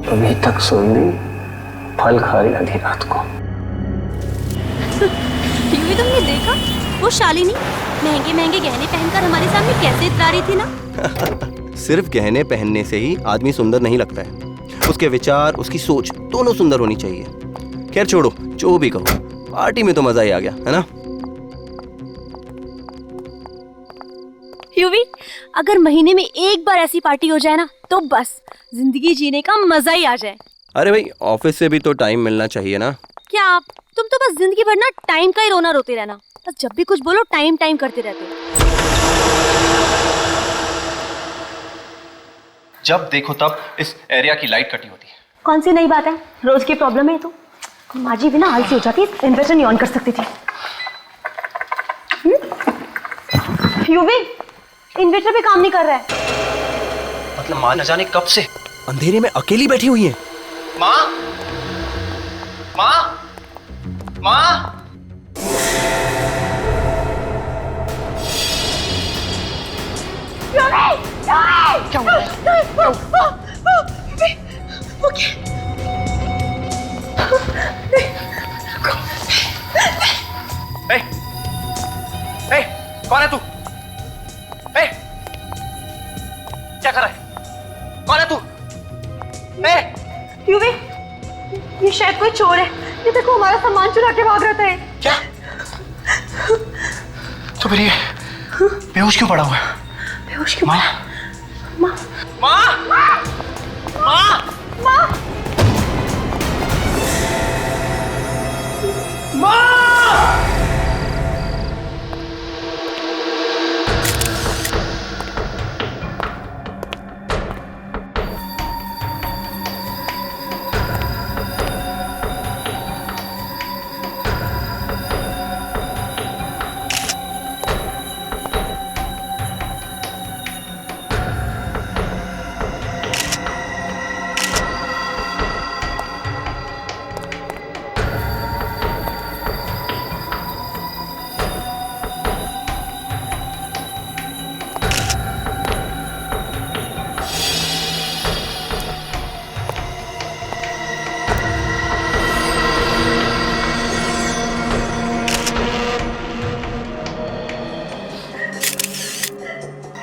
अभी तक सुन फल खा रही आधी रात को। यूवी तुमने देखा वो शालिनी महंगे महंगे गहने पहनकर हमारे सामने कैसे इतरा रही थी ना। सिर्फ गहने पहनने से ही आदमी सुंदर नहीं लगता है, उसके विचार, उसकी सोच दोनों सुंदर होनी चाहिए। खैर छोड़ो, जो भी कहो, पार्टी में तो मजा ही आ गया, है ना? यूवी, अगर महीने में एक बार ऐसी पार्टी हो जाए ना तो बस जिंदगी जीने का मजा ही आ जाए। अरे भाई, ऑफिस से भी तो टाइम मिलना चाहिए ना। क्या आप तुम तो बस जिंदगी भर ना टाइम का ही रोना रोते रहना, बस जब भी कुछ बोलो टाइम टाइम करते रहते हो। जब देखो तब इस एरिया की लाइट कटी होती है। कौन सी नई बात है, रोज की प्रॉब्लम है। तो माँ जी भी ना आलसी हो जाती है, इन्वर्टर नहीं ऑन कर सकती थी। यूवी, इन्वर्टर भी काम नहीं कर रहा है। मतलब माँ न जाने कब से अंधेरे में अकेली बैठी हुई है। माँ, माँ, माँ। क्या हुआ? कौन है तू? क्या कर रहा है? कौन है तू? यूवी, ये शायद कोई चोर है। ये देखो हमारा सामान चुरा के भाग रहा था। क्या? तो फिर ये बेहोश क्यों पड़ा हुआ है? बेहोश क्यों? माँ, माँ, माँ, माँ, माँ, माँ, माँ।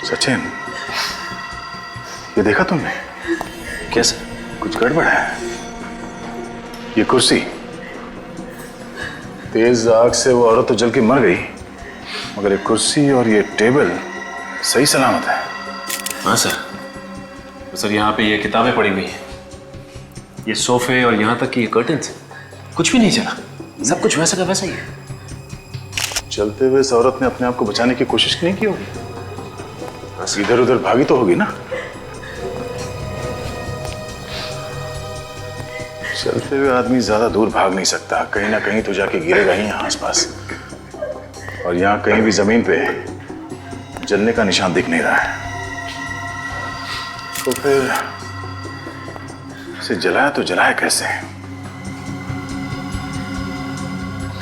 सचिन, ये देखा तुमने? कैसे? कुछ गड़बड़ है। ये कुर्सी, तेज आग से वो औरत तो जल के मर गई, मगर ये कुर्सी और ये टेबल सही सलामत है। हाँ सर। तो सर यहाँ पे ये किताबें पड़ी हुई हैं, ये सोफे और यहाँ तक कि ये कर्टन्स, कुछ भी नहीं चला, सब कुछ वैसा का वैसा ही है। चलते हुए इस औरत ने अपने आप को बचाने की कोशिश नहीं की होगी? इधर उधर भागी तो होगी ना? चलते हुए आदमी ज्यादा दूर भाग नहीं सकता, कहीं ना कहीं तो जाके गिरेगा ही यहाँ आसपास। और यहाँ कहीं भी जमीन पे जलने का निशान दिख नहीं रहा है, तो फिर इसे जलाया तो जलाया कैसे?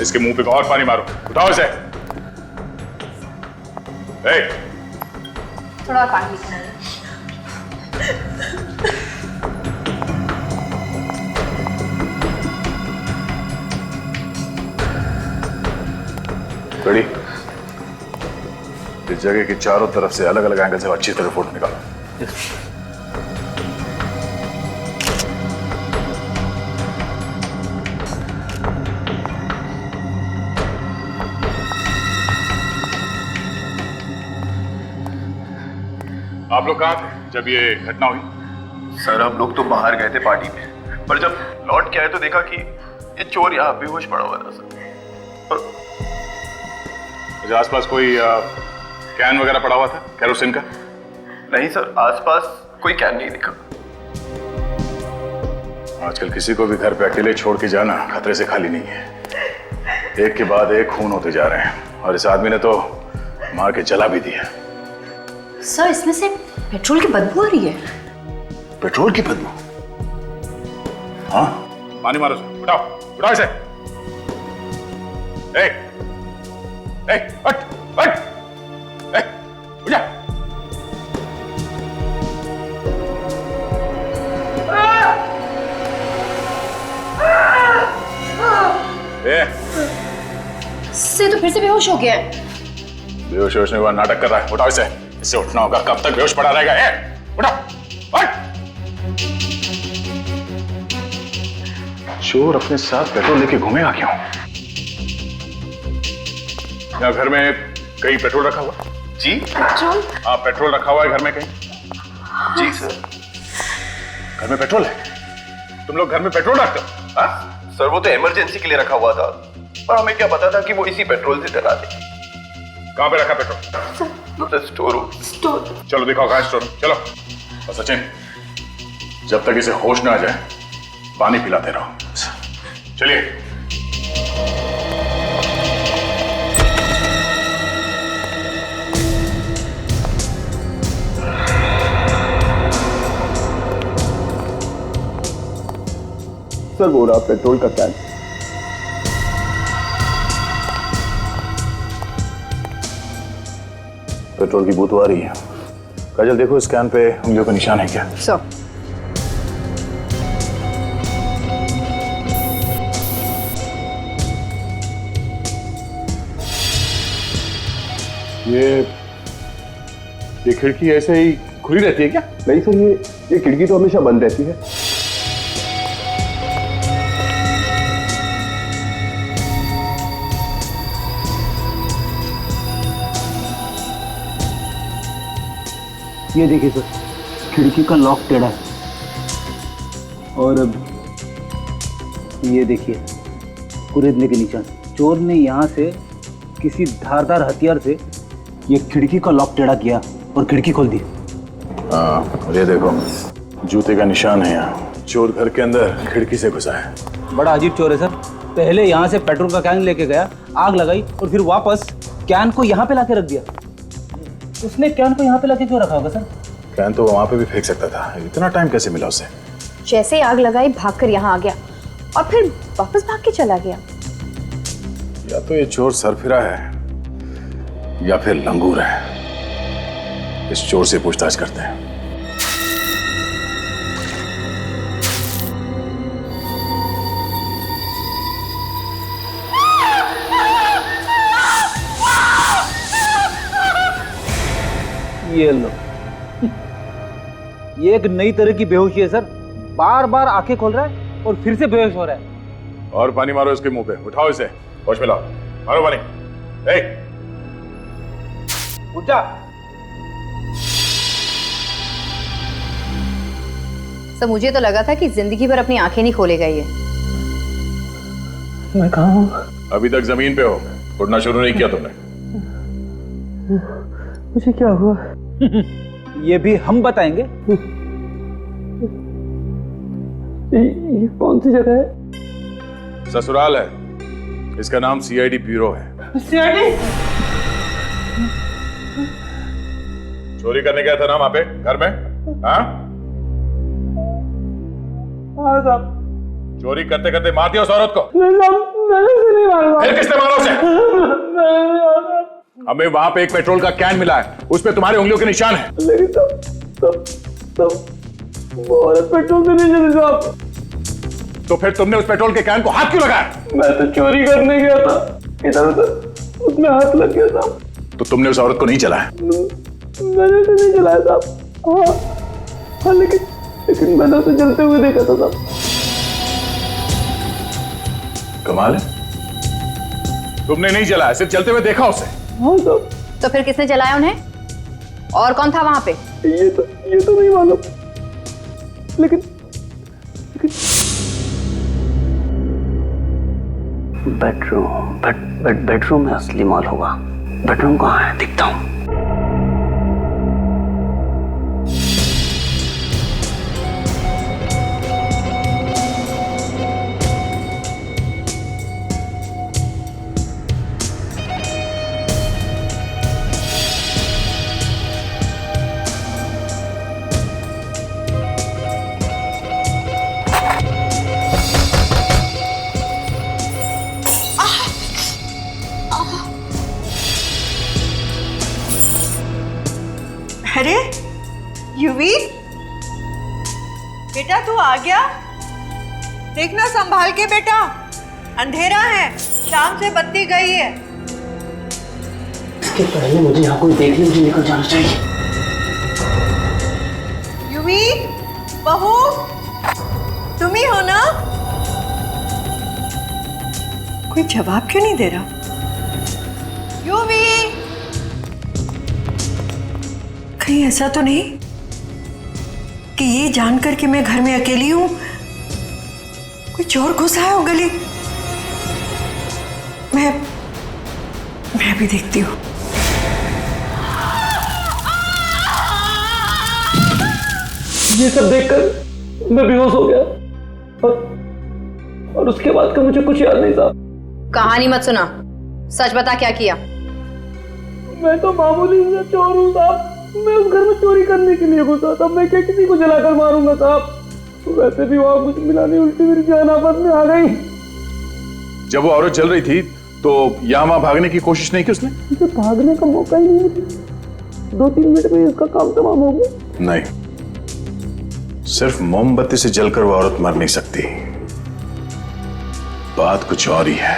इसके मुंह पे और पानी मारो, उठाओ इसे। थोड़ा और पानी। बड़ी, इस जगह की चारों तरफ से अलग अलग एंगल से अच्छी तरह फोटो निकालो। आप लोग कहाँ थे जब ये घटना हुई? सर, हम लोग तो बाहर गए थे पार्टी में, पर जब लौट के आए तो देखा कि ये चोर यहाँ बेहोश पड़ा हुआ था सर। और आसपास कोई कैन वगैरह पड़ा हुआ था केरोसिन का? नहीं सर, आसपास कोई कैन नहीं दिखा। आजकल किसी को भी घर पे अकेले छोड़ के जाना खतरे से खाली नहीं है। एक के बाद एक खून होते जा रहे हैं, और इस आदमी ने तो मार के जला भी दिया। सर, इसमें से पेट्रोल की बदबू आ रही है। पेट्रोल की बदबू? हाँ, पानी मारो सर, उठाओ उठाओ इसे। हट हट, उठ जा। फिर से बेहोश हो गया है। बेहोश होने हुआ नाटक कर रहा है। उठाओ इसे, इससे उठना होगा। कब तक बेहोश पड़ा रहेगा? उठाओ, उठ। चोर अपने साथ पेट्रोल लेके घूमेगा क्यों? यहाँ घर में कहीं पेट्रोल रखा हुआ? जी पेट्रोल? हाँ, पेट्रोल रखा हुआ है घर में कहीं? जी सर। घर में पेट्रोल है? तुम लोग घर में पेट्रोल रखते हो? हाँ? सर वो तो इमरजेंसी के लिए रखा हुआ था, पर हमें क्या पता था कि वो इसी पेट्रोल से डरा दे। कहाँ पे रखा पेट्रोल? Sir store room. चलो दिखाओ कहाँ स्टोर रूम। चलो। और सचिन, जब तक इसे होश ना आ जाए पानी पिलाते रहो। चलिए। सर वो रहा पेट्रोल का कैन। पेट्रोल की बू तो आ रही है। काजल देखो इस कैन पे उंगलियों का निशान है क्या? सर ये खिड़की ऐसे ही खुली रहती है क्या? नहीं सर, ये खिड़की तो हमेशा बंद रहती है। ये देखिए सर, खिड़की का लॉक टेढ़ा है। और अब ये देखिए कुरेदने के निशान। चोर ने यहाँ से किसी धारदार हथियार से ये खिड़की का लॉक टेढ़ा किया और खिड़की खोल दी। हाँ, और ये देखो जूते का निशान है यहाँ। चोर घर के अंदर खिड़की से घुसा है। बड़ा अजीब चोर है सर। पहले यहाँ से पेट्रोल का कैन लेके गया, आग लगाई और फिर वापस कैन को यहाँ पे लाके रख दिया। उसने कैन को यहाँ पे लाके क्यों रखा होगा सर? कैन तो वहां पे भी फेंक सकता था। इतना टाइम कैसे मिला उसे? जैसे ही आग लगाई भागकर यहाँ आ गया और फिर वापस भाग के चला गया। या तो ये चोर सरफिरा है या फिर लंगूर है। इस चोर से पूछताछ करते हैं। ये लो, ये एक नई तरह की बेहोशी है सर। बार बार आंखें खोल रहा है और फिर से बेहोश हो रहा है। और पानी मारो इसके मुंह पे। उठाओ इसे, होश में लाओ। मारो पानी। उठ जा। सर मुझे तो लगा था कि जिंदगी भर अपनी आंखें नहीं खोलेगा ये। मैं कहाँ हूँ? अभी तक जमीन पे हो, उठना शुरू नहीं किया तुमने। मुझे क्या हुआ? ये भी हम बताएंगे। ये कौन सी जगह है? ससुराल है। इसका नाम सीआईडी ब्यूरो है। सीआईडी? चोरी करने गया था ना वहां पे घर में? हाँ साहब। चोरी करते करते मार दिया उस औरत को? नहीं साहब, मैंने उसे नहीं मारा। फिर किसने मारा उसे? हमें वहां पे एक पेट्रोल का कैन मिला है, उस पे तुम्हारी उंगलियों के निशान है। लेकिन तब वो औरत पेट्रोल से नहीं चली साहब। तो फिर तुमने उस पेट्रोल के कैन को हाथ क्यों लगाया? मैं तो चोरी करने गया था, इधर उधर उसमें हाथ लग गया साहब। तो तुमने उस औरत को नहीं चलाया? मैंने तो नहीं चलाया साहब। हाँ लेकिन मैंने उसे जलते हुए देखा था साहब। कमाल है, तुमने नहीं चलाया, सिर्फ चलते हुए देखा उसे। हाँ साहब। तो फिर किसने जलाया उन्हें? और कौन था वहां पे? ये तो नहीं मालूम, लेकिन बेडरूम में असली माल होगा। बेडरूम कहाँ है? दिखता हूँ। अरे युवी, बेटा तू आ गया? देखना संभाल के बेटा, अंधेरा है, शाम से बत्ती गई है। इसके पहले मुझे यहाँ कोई देखने मुझे निकल जाना चाहिए। यूवी, बहू, तुम ही हो ना? कोई जवाब क्यों नहीं दे रहा? यूवी, कहीं ऐसा तो नहीं कि ये जानकर कि मैं घर में अकेली हूं कोई चोर घुस आया हो गली? मैं भी देखती हूँ। ये सब देखकर मैं बेहोश हो गया और उसके बाद का मुझे कुछ याद नहीं था। कहानी मत सुना, सच बता क्या किया। मैं तो मामूली सा चोर हूँ साहब। मैं उस घर में चोरी करने के लिए घुसा था। मैं क्या किसी को जलाकर मारूंगा साहब। वैसे भी वहां कुछ मिला नहीं, उल्टी मेरी जान आफत में आ गई। जब वो औरत जल रही थी तो यहाँ वहां भागने की कोशिश नहीं की उसने? मुझे भागने का मौका ही नहीं मिला। 2-3 मिनट में इसका काम तमाम हो गया। नहीं, सिर्फ मोमबत्ती से जलकर वो औरत मर नहीं सकती। बात कुछ और ही है।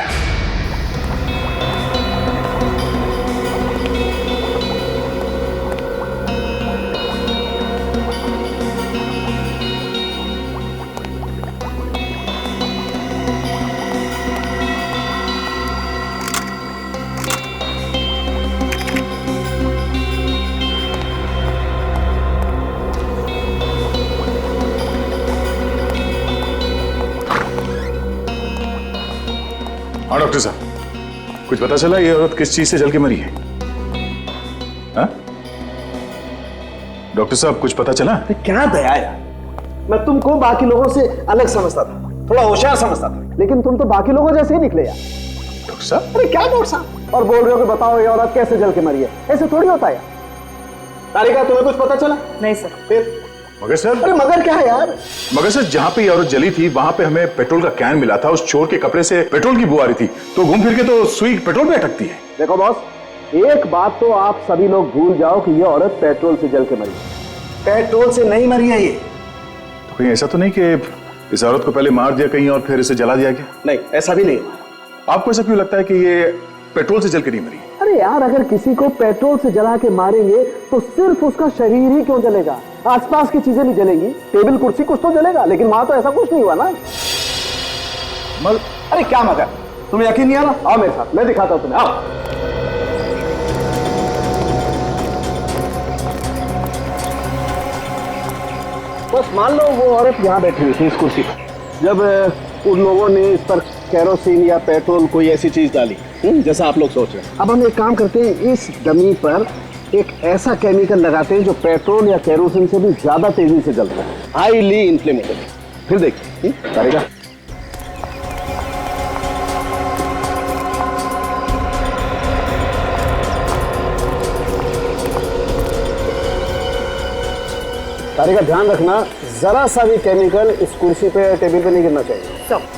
हाँ डॉक्टर साहब, कुछ पता चला ये औरत किस चीज से जल के मरी है? हाँ? डॉक्टर साहब कुछ पता चला? क्या दया यार, मैं तुमको बाकी लोगों से अलग समझता था, थोड़ा होशियार समझता था, लेकिन तुम तो बाकी लोगों जैसे ही निकले यार। डॉक्टर साहब? अरे क्या डॉक्टर साहब, और बोल रहे हो कि बताओ ये औरत कैसे जल के मरी है? ऐसे थोड़ी होता है यार। तारिका, तुम्हें कुछ पता चला? नहीं सर। फिर? मगर सर? अरे मगर क्या है यार? मगर सर, जहां पे ये औरत जली थी वहां पे हमें पेट्रोल का कैन मिला था। उस चोर के कपड़े से पेट्रोल की बू आ रही थी, तो घूम फिर के तो सुई पेट्रोल पे अटकती है। देखो बॉस, एक बात तो आप सभी लोग भूल जाओ कि ये औरत पेट्रोल से जल के मरी है। पेट्रोल से नहीं मरी है ये। तो कहीं ऐसा तो नहीं कि इस औरत को पहले मार दिया कहीं और फिर इसे जला दिया गया? नहीं, ऐसा भी नहीं। आपको ऐसा क्यों लगता है कि ये पेट्रोल से जल के नहीं मरी? अरे यार, अगर किसी को पेट्रोल से जला के मारेंगे तो सिर्फ उसका शरीर ही क्यों जलेगा? आसपास की चीजें नहीं जलेंगी, टेबल कुर्सी कुछ तो जलेगा, लेकिन वहां तो ऐसा कुछ नहीं हुआ ना। अरे क्या मगर, तुम्हें यकीन नहीं आ रहा? आओ मेरे साथ, मैं दिखाता हूं तुम्हें। आओ। बस मान लो वो औरत यहाँ बैठी हुई थी इस कुर्सी पर, जब उन लोगों ने इस पर केरोसिन या पेट्रोल कोई ऐसी चीज डाली जैसा आप लोग सोच रहे हैं। अब हम एक काम करते हैं, इस डमी पर एक ऐसा केमिकल लगाते हैं जो पेट्रोल या केरोसिन से भी ज्यादा तेजी से जलता है, हाईली इन्फ्लेमेबल। फिर देखिए करेगा। तारिका, ध्यान रखना, जरा सा भी केमिकल इस कुर्सी पे टेबल पे नहीं गिरना चाहिए। सब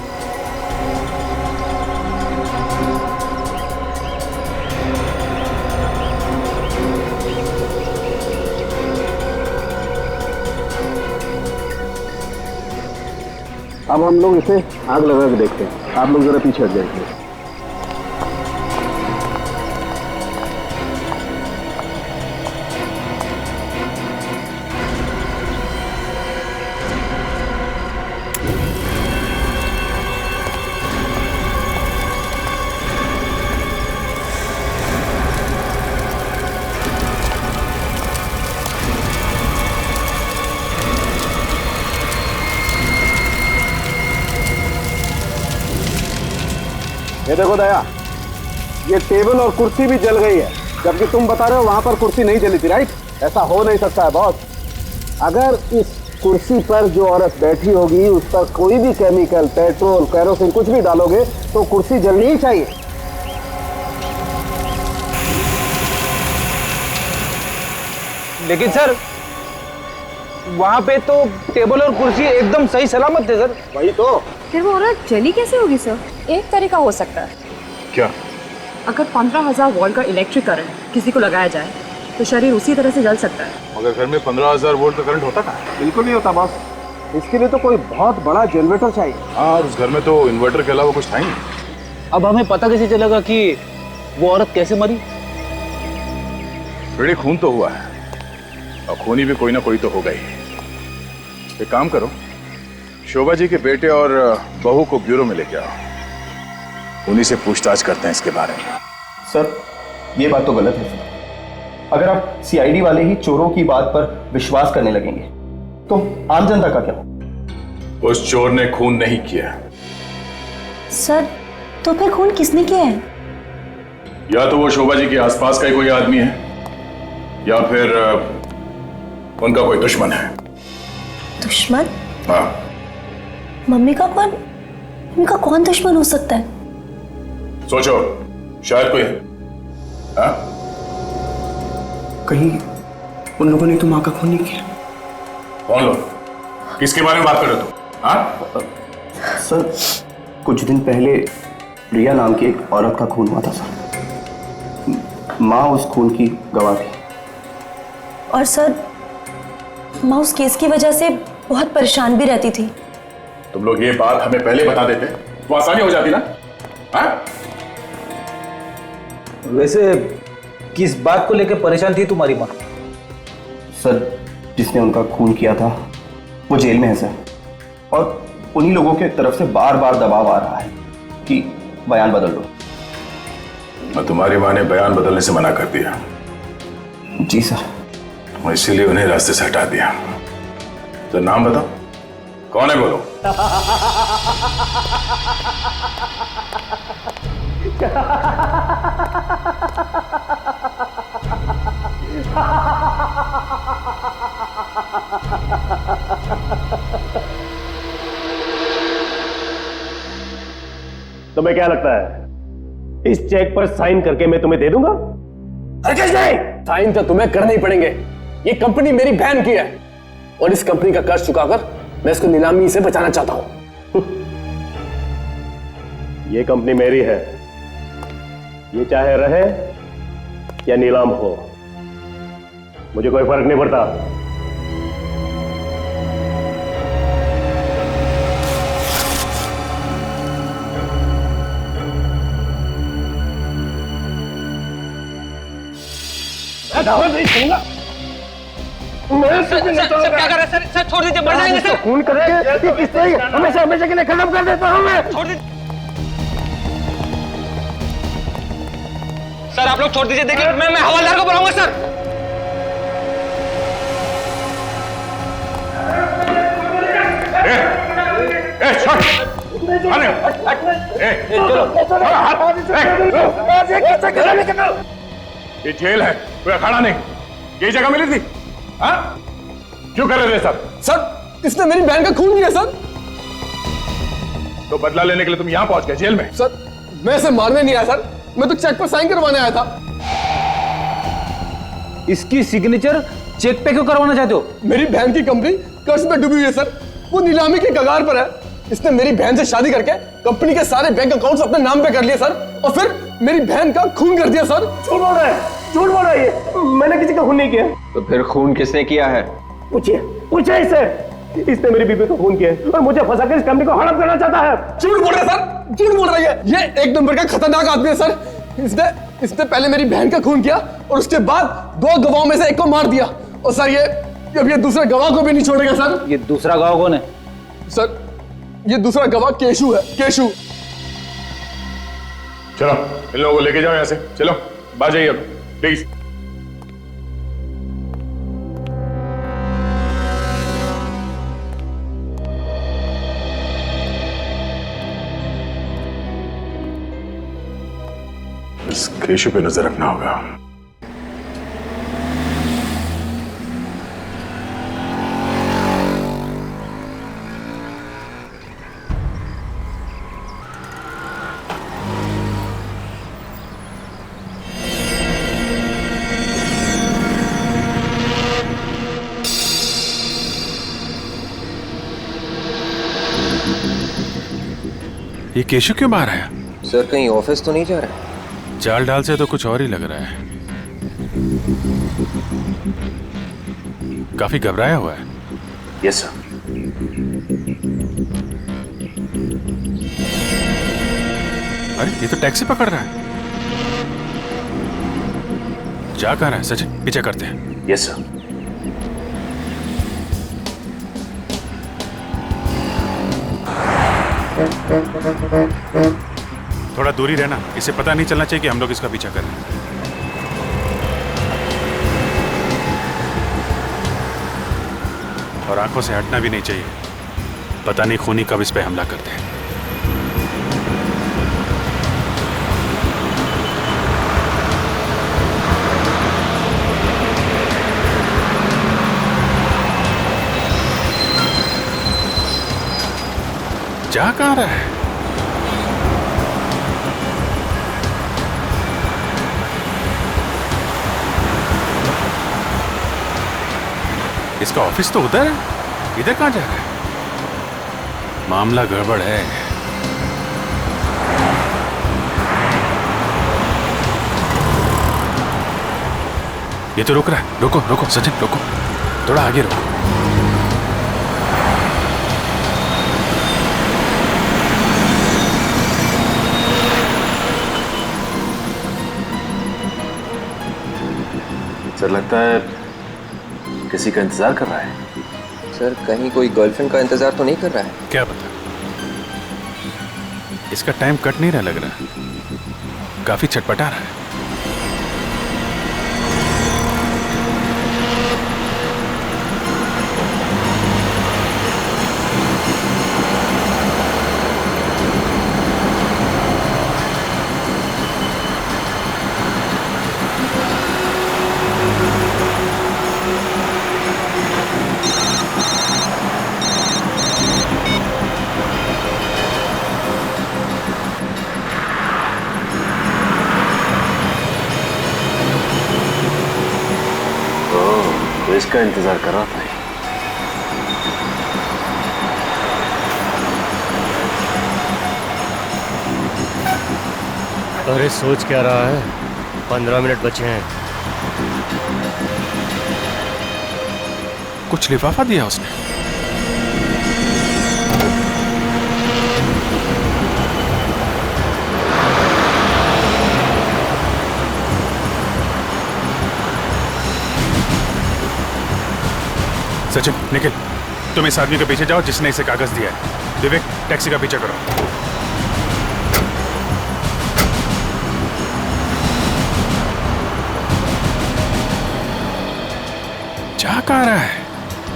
अब हम लोग इसे आग लगा के देखते हैं। आप लोग जरा पीछे हट जाइए। ये देखो दया, ये टेबल और कुर्सी भी जल गई है, जबकि तुम बता रहे हो वहां पर कुर्सी नहीं जली थी, राइट? ऐसा हो नहीं सकता है बॉस। अगर इस कुर्सी पर जो औरत बैठी होगी उस पर कोई भी केमिकल, पेट्रोल, केरोसिन कुछ भी डालोगे तो कुर्सी जलनी ही चाहिए। लेकिन सर, वहां पे तो टेबल और कुर्सी एकदम सही सलामत थे सर। वही तो। फिर वो औरत जली कैसे होगी सर? एक तरीका हो सकता है। क्या? अगर 15,000 वोल्ट का इलेक्ट्रिक करंट किसी को लगाया जाए तो शरीर उसी तरह से जल सकता है। मगर घर में 15,000 वोल्ट का करंट होता था? बिल्कुल नहीं होता बॉस, इसके लिए तो कोई बहुत बड़ा जनरेटर चाहिए। हाँ, उस घर में तो इन्वर्टर के अलावा कुछ था ही नहीं। अब हमें पता कैसे चलेगा कि वो औरत कैसे मरी? फ्रेडी, खून तो हुआ है और खूनी भी कोई ना कोई तो होगा ही। एक काम करो, शोभा जी के बेटे और बहू को ब्यूरो में लेके आओ, उन्हीं से पूछताछ करते हैं इसके बारे में। सर ये बात तो गलत है सर। अगर आप सीआईडी वाले ही चोरों की बात पर विश्वास करने लगेंगे तो आम जनता का क्या? उस चोर ने खून नहीं किया। सर तो फिर खून किसने किया है? या तो वो शोभा जी के आसपास का ही कोई आदमी है या फिर उनका कोई दुश्मन है। दुश्मन? हाँ। मम्मी का कौन दुश्मन हो सकता है? सोचो, शायद कोई है। हाँ? कहीं उन लोगों ने तो माँ का खून नहीं किया। कौन लोग? किसके बारे में बात कर रहे हो तुम? हाँ? सर कुछ दिन पहले रिया नाम की एक औरत का खून हुआ था सर। माँ उस खून की गवाह थी। और सर माँ उस केस की वजह से बहुत परेशान भी रहती थी। तुम लोग ये बात हमें पहले बता देते तो आसानी हो जाती ना। हाँ? वैसे किस बात को लेकर परेशान थी तुम्हारी माँ? सर जिसने उनका खून किया था वो जेल में है सर, और उन्हीं लोगों के तरफ से बार बार दबाव आ रहा है कि बयान बदल लो। और तुम्हारी माँ ने बयान बदलने से मना कर दिया? जी सर। और इसीलिए उन्हें रास्ते से हटा दिया। तो नाम बताओ, कौन है बोलो। तुम्हें क्या लगता है इस चेक पर साइन करके मैं तुम्हें दे दूंगा? हरगिज़ नहीं, साइन तो तुम्हें करने ही पड़ेंगे। ये कंपनी मेरी बहन की है और इस कंपनी का कर्ज चुकाकर मैं इसको नीलामी से बचाना चाहता हूं। ये कंपनी मेरी है, ये चाहे रहे या नीलाम हो, मुझे कोई फर्क नहीं पड़ता। नहीं दूंगा। सर क्या कर रहे हैं? सर छोड़ दीजिए, मर जाएंगे सर। खून करेंगे किस तरह हमेशा हमेशा के लिए खत्म कर देता हूं मैं। छोड़ दीजिए सर, आप लोग छोड़ दीजिए। देखिए मैं हवलदार को बुलाऊंगा सर। ये जेल है, कोई अखाड़ा नहीं। ये जगह मिली थी? हाँ? क्यों कर रहे थे सर? सर इसने मेरी बहन का खून किया सर। तो बदला लेने के लिए तुम यहाँ पहुंच गए जेल में? सर मैं इसे मारने नहीं आया सर, मैं तो चेक पर साइन करवाने आया था। इसकी सिग्नेचर चेक पे क्यों करवाना चाहते हो? मेरी बहन की कंपनी कर्ज में डूबी हुई है सर, वो नीलामी की कगार पर है। इसने मेरी बहन से शादी करके कंपनी के सारे बैंक अकाउंट्स अपने नाम पे कर लिए सर, और फिर मेरी बहन का खून कर दिया सर। झूठ बोल रहा है, झूठ बोल रहा है ये। मैंने किसी का खून नहीं किया। तो फिर खून किसने किया है? पूछिए इससे। इसने मेरी बीबी को खून किया है और मुझे फंसाकर इस कंपनी को हड़प करना चाहता है। झूठ बोल रहा है सर, झूठ बोल रहा है। ये एक नंबर का खतरनाक आदमी है सर। इसने पहले मेरी बहन का खून किया और उसके बाद 2 गवाहों में से एक को मार दिया। और सर ये अब ये दूसरे गवाह को भी नहीं छोड़ेगा सर। ये दूसरा गवाह कौन है? सर ये दूसरा गवाह केशु है, केशु। चलो इन लोगों को लेके जाओ यहाँ से, चलो बाहर जाइए अब प्लीज। इस केशु पे नजर रखना होगा। ये केशु क्यों बाहर आया? सर कहीं ऑफिस तो नहीं जा रहा है? चाल डाल से तो कुछ और ही लग रहा है। काफी घबराया हुआ है। Yes sir. अरे ये तो टैक्सी पकड़ रहा है। जा कहाँ रहा है सचिन? पीछे करते हैं। Yes sir. थोड़ा दूरी रहना, इसे पता नहीं चलना चाहिए कि हम लोग इसका पीछा कर रहे हैं। और आंखों से हटना भी नहीं चाहिए, पता नहीं खूनी कब इस पे हमला करते हैं। जा कहाँ रहा है? इसका ऑफिस तो उधर है, इधर कहाँ जा रहा है? मामला गड़बड़ है। ये तो रुक रहा है। रुको रुको सचिन, रुको, थोड़ा आगे रुको। सर लगता है किसी का इंतजार कर रहा है। सर कहीं कोई गर्लफ्रेंड का इंतजार तो नहीं कर रहा है? क्या पता, इसका टाइम कट नहीं रहा लग रहा, काफी छटपटा रहा है। इसका इंतजार कर रहा था। अरे सोच क्या रहा है, 15 मिनट बचे हैं। कुछ लिफाफा दिया उसने। सचिन निखिल, तुम इस आदमी के पीछे जाओ जिसने इसे कागज दिया है। विवेक टैक्सी का पीछा करो। जा कहाँ रहा है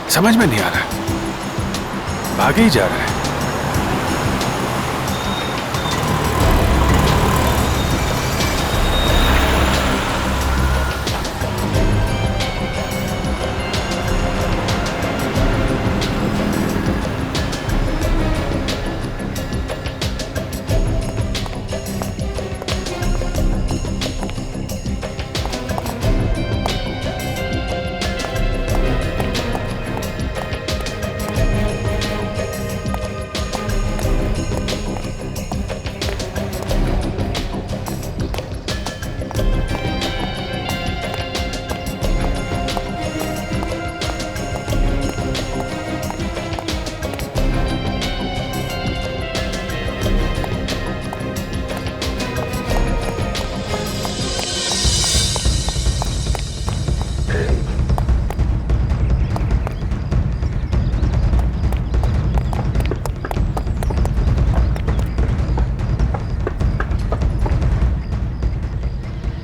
समझ में नहीं आ रहा, भागे ही जा रहा है।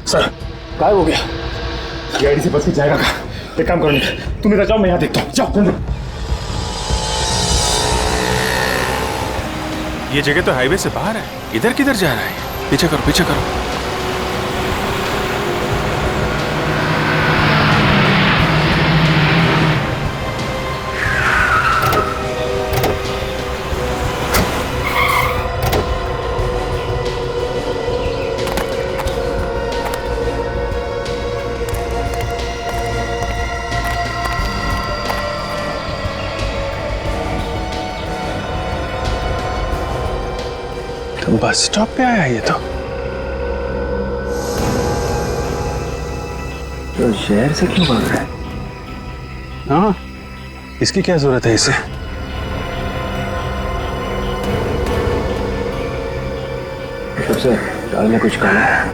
सर गायब हो गया। गाड़ी से बच के जाएगा कहाँ? एक काम करो, तुम इधर जाओ, मैं यहाँ देखता हूँ। जाओ जल्दी। ये जगह तो हाईवे से बाहर है, इधर किधर जा रहा है? पीछे करो पीछे करो। बस स्टॉप पे आया ये तो शहर से क्यों भाग रहा है? हाँ, इसकी क्या जरूरत है इसे? सबसे दाल में कुछ काला है।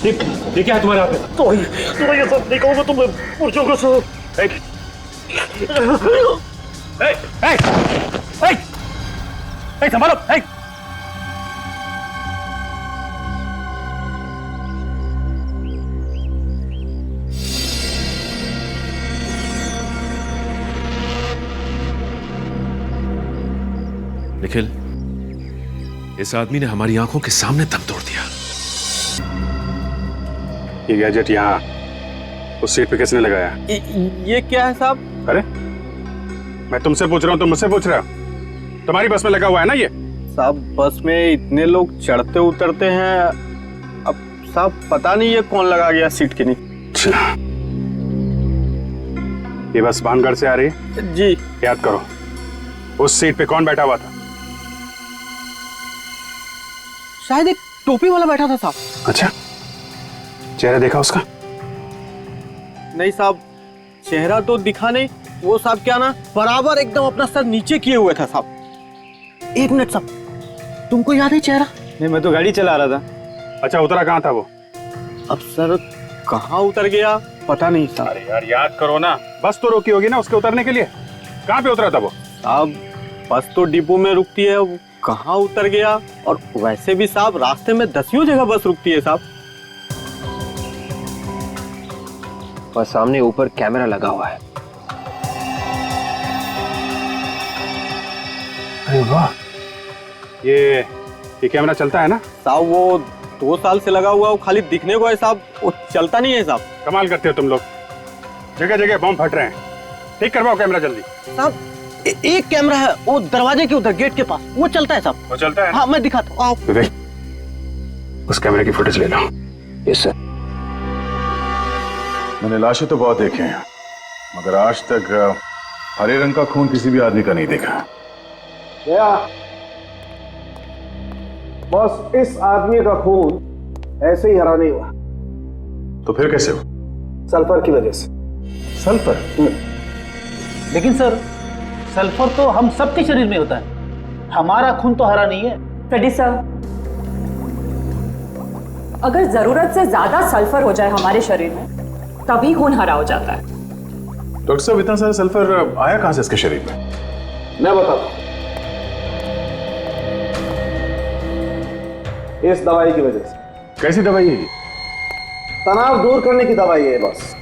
ये क्या है तुम्हारे हाथ में? तो ये सब नहीं कहूँगा तुम पुरुषों को सो संभालो। निखिल, इस आदमी ने हमारी आंखों के सामने दम तोड़ दिया। ये गैजेट यहाँ उस सीट पे किसने लगाया? ये क्या है साहब? अरे मैं तुमसे पूछ रहा हूँ, तुम मुझसे पूछ रहे हो? तुम्हारी बस में लगा हुआ है ना ये? साहब बस में इतने लोग चढ़ते उतरते हैं, अब साहब पता नहीं ये कौन लगा गया सीट के नीचे। ये बस भानगढ़ से आ रही है? जी। याद करो उस सीट पे कौन बैठा हुआ था? शायद एक टोपी वाला बैठा था साहब। अच्छा, चेहरा देखा उसका? नहीं साहब, चेहरा तो दिखा नहीं। वो साहब क्या ना बराबर एकदम अपना सर नीचे किए हुए था साहब। एक मिनट साहब, तुमको याद है चेहरा? नहीं, मैं तो गाड़ी चला रहा था। अच्छा, उतरा कहाँ था वो? अब सर कहाँ उतर गया पता नहीं साहब। अरे यार याद करो ना, बस तो रोकी होगी ना उसके उतरने के लिए। कहाँ पे उतरा था वो? साहब बस तो डिपो में रुकती है, वो कहाँ उतर गया? और वैसे भी साहब रास्ते में 10 जगह बस रुकती है साहब। और सामने ऊपर कैमरा लगा हुआ है। अरे वाह, ये कैमरा चलता है ना? साहब वो 2 साल से लगा हुआ, वो खाली दिखने को है साहब, वो चलता नहीं है साहब। कमाल करते हो तुम लोग, जगह जगह बम फट रहे हैं। ठीक करवाओ कैमरा जल्दी। साहब एक कैमरा है वो दरवाजे के उधर गेट के पास, वो चलता है साहब। वो चलता है? हाँ मैं दिखाता हूँ। विवेक, उस कैमरे की फुटेज ले लो। Yes sir. मैंने लाशें तो बहुत देखे हैं, मगर आज तक हरे रंग का खून किसी भी आदमी का नहीं देखा। बॉस, इस आदमी का खून ऐसे ही हरा नहीं हुआ। तो फिर कैसे हो? सल्फर की वजह से। सल्फर? लेकिन सर, सल्फर तो हम सबके शरीर में होता है, हमारा खून तो हरा नहीं है। फ्रेडी सर, अगर जरूरत से ज्यादा सल्फर हो जाए हमारे शरीर में तभी खून हरा हो जाता है। डॉक्टर साहब, इतना सारा सल्फर आया कहां से इसके शरीर में? मैं बताता हूं। इस दवाई की वजह से। कैसी दवाई है? तनाव दूर करने की दवाई है बॉस।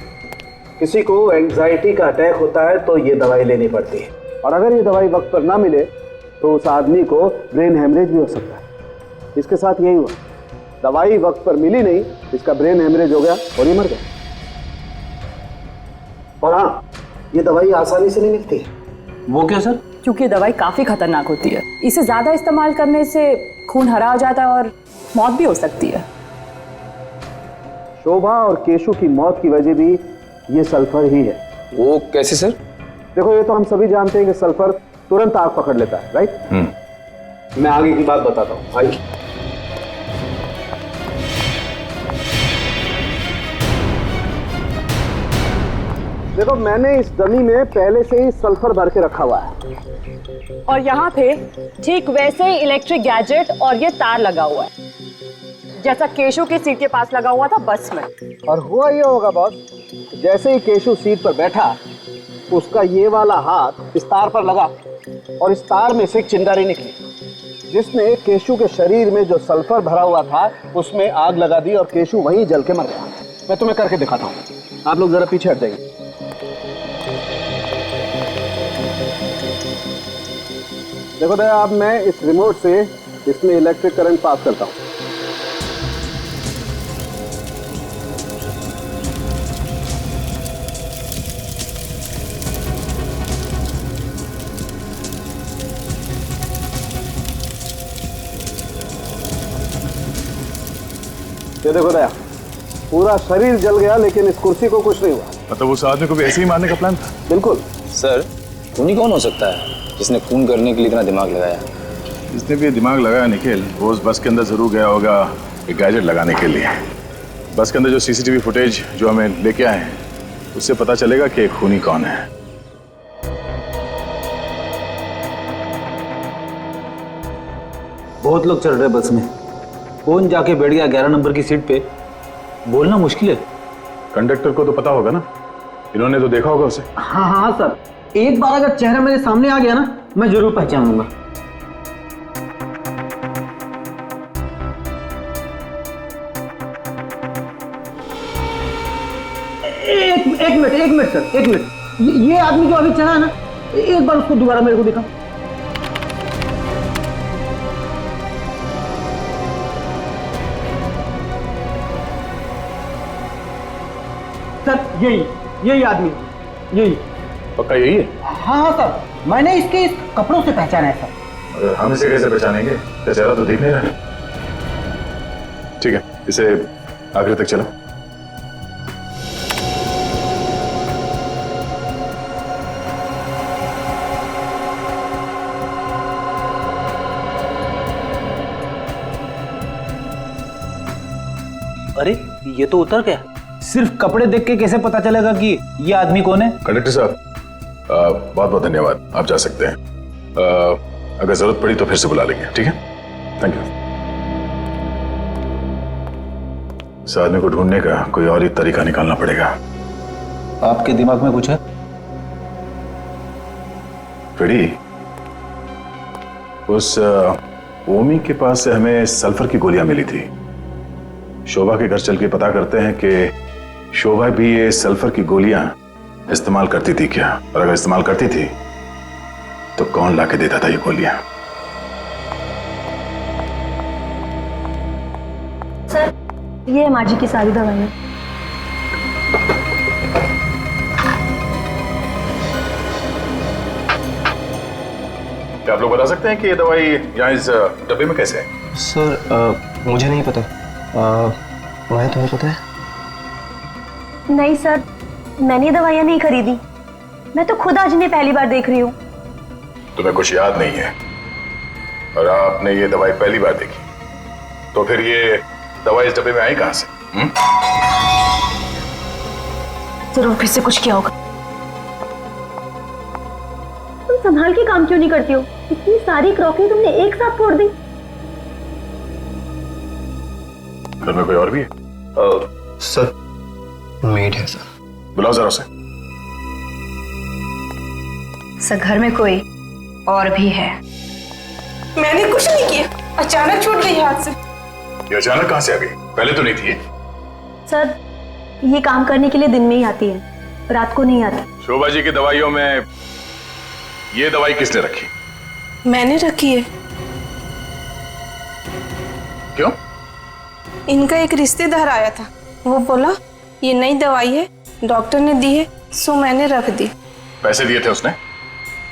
किसी को एंजाइटी का अटैक होता है तो ये दवाई लेनी पड़ती है, और अगर ये दवाई वक्त पर ना मिले तो उस आदमी को ब्रेन हेमरेज भी हो सकता है। इसके साथ यही हुआ, दवाई वक्त पर मिली नहीं, इसका ब्रेन हेमरेज हो गया और ये मर गया। और हाँ, ये दवाई आसानी से नहीं मिलती है। वो क्यों सर? क्योंकि दवाई काफी खतरनाक होती है, इसे ज्यादा इस्तेमाल करने से खून हरा हो जाता है और मौत भी हो सकती है। शोभा और केशु की मौत की वजह भी ये सल्फर ही है। वो कैसे सर? देखो, ये तो हम सभी जानते हैं कि सल्फर तुरंत आग पकड़ लेता है, राइट? मैं आगे की बात बताता हूँ, आइए। देखो, मैंने इस डमी में पहले से ही सल्फर भर के रखा हुआ है, और यहाँ पे ठीक वैसे ही इलेक्ट्रिक गैजेट और ये तार लगा हुआ है, जैसा केशु की सीट के पास लगा हुआ था बस में। और हुआ ये होगा बॉस, जैसे ही केशु सीट पर बैठा, उसका ये वाला हाथ इस तार पर लगा और इस तार में से एक चिंगारी निकली, जिसने केशु के शरीर में जो सल्फर भरा हुआ था उसमें आग लगा दी और केशु वहीं जल के मर गया। मैं तुम्हें करके दिखाता हूँ, आप लोग जरा पीछे हट जाइए। देखो दया, अब मैं इस रिमोट से इसमें इलेक्ट्रिक करंट पास करता हूँ। ये देखो दया, पूरा शरीर जल गया लेकिन इस कुर्सी को कुछ नहीं हुआ। मतलब उस आदमी को भी ऐसे ही मारने का प्लान था? बिल्कुल। सर, खूनी कौन हो सकता है जिसने खून करने के लिए इतना दिमाग लगाया? जिसने भी दिमाग लगाया निखिल, वो उस बस के अंदर जरूर गया होगा एक गैजेट लगाने के लिए। बस के अंदर जो सीसीटीवी फुटेज जो हमें लेके आए हैं, उससे पता चलेगा कि खूनी कौन है। बहुत लोग चढ़ रहे बस में, कौन जाके बैठ गया 11 नंबर की सीट पे बोलना मुश्किल है। कंडक्टर को तो पता होगा ना, इन्होंने तो देखा होगा उसे। हाँ हाँ सर, एक बार अगर चेहरा मेरे सामने आ गया ना, मैं जरूर पहचान लूंगा। एक मिनट सर, एक मिनट। ये आदमी जो अभी चढ़ा है ना, एक बार उसको दोबारा मेरे को दिखा। सर यही आदमी, यही। पक्का यही है? हाँ हाँ सर, मैंने इसके इस कपड़ों से पहचाना है सर। हम इसे कैसे पहचानेंगे? चेहरा तो दिख नहीं रहा। ठीक है, इसे आखिर तक चला। अरे ये तो उतर गया। सिर्फ कपड़े देख के कैसे पता चलेगा कि ये आदमी कौन है? कंडक्टर साहब, बहुत बहुत धन्यवाद, आप जा सकते हैं। अगर जरूरत पड़ी तो फिर से बुला लेंगे, ठीक है? Thank you. इस आदमी को ढूंढने का कोई और ही तरीका निकालना पड़ेगा। आपके दिमाग में कुछ है? फ्रेडी, उस ओमी के पास से हमें सल्फर की गोलियां मिली थी। शोभा के घर चल के पता करते हैं कि शोभा भी ये सल्फर की गोलियां इस्तेमाल करती थी क्या, और अगर इस्तेमाल करती थी तो कौन लाके देता था ये गोलियां? सर, ये है माँ जी की सारी दवाइयाँ। क्या आप लोग बता सकते हैं कि ये दवाई यहाँ इस डब्बे में कैसे है? सर मुझे नहीं पता। मैं तुम्हें पता है? नहीं सर, मैंने ये दवाइयाँ नहीं खरीदी। मैं तो खुद आज इन्हें पहली बार देख रही हूँ। तुम्हें कुछ याद नहीं है और आपने ये दवाई पहली बार देखी, तो फिर ये दवाई इस डब्बे में आई कहां से? जरूर फिर से कुछ किया होगा। तुम संभाल के काम क्यों नहीं करती हो? इतनी सारी क्रॉकरी तुमने एक साथ फोड़ दी। घर में कोई और भी है? सर मेड है सर। बुलाओ जरा उसे। सर घर में कोई और भी है। मैंने कुछ नहीं किया, अचानक छूट गई हाथ से। ये अचानक कहां से आ गई? पहले तो नहीं थी। सर, ये काम करने के लिए दिन में ही आती है, रात को नहीं आती। शोभा जी की दवाइयों में ये दवाई किसने रखी? मैंने रखी है। क्यों? इनका एक रिश्तेदार आया था, वो बोला ये नई दवाई है, डॉक्टर ने दी है, सो मैंने रख दी। पैसे दिए थे उसने?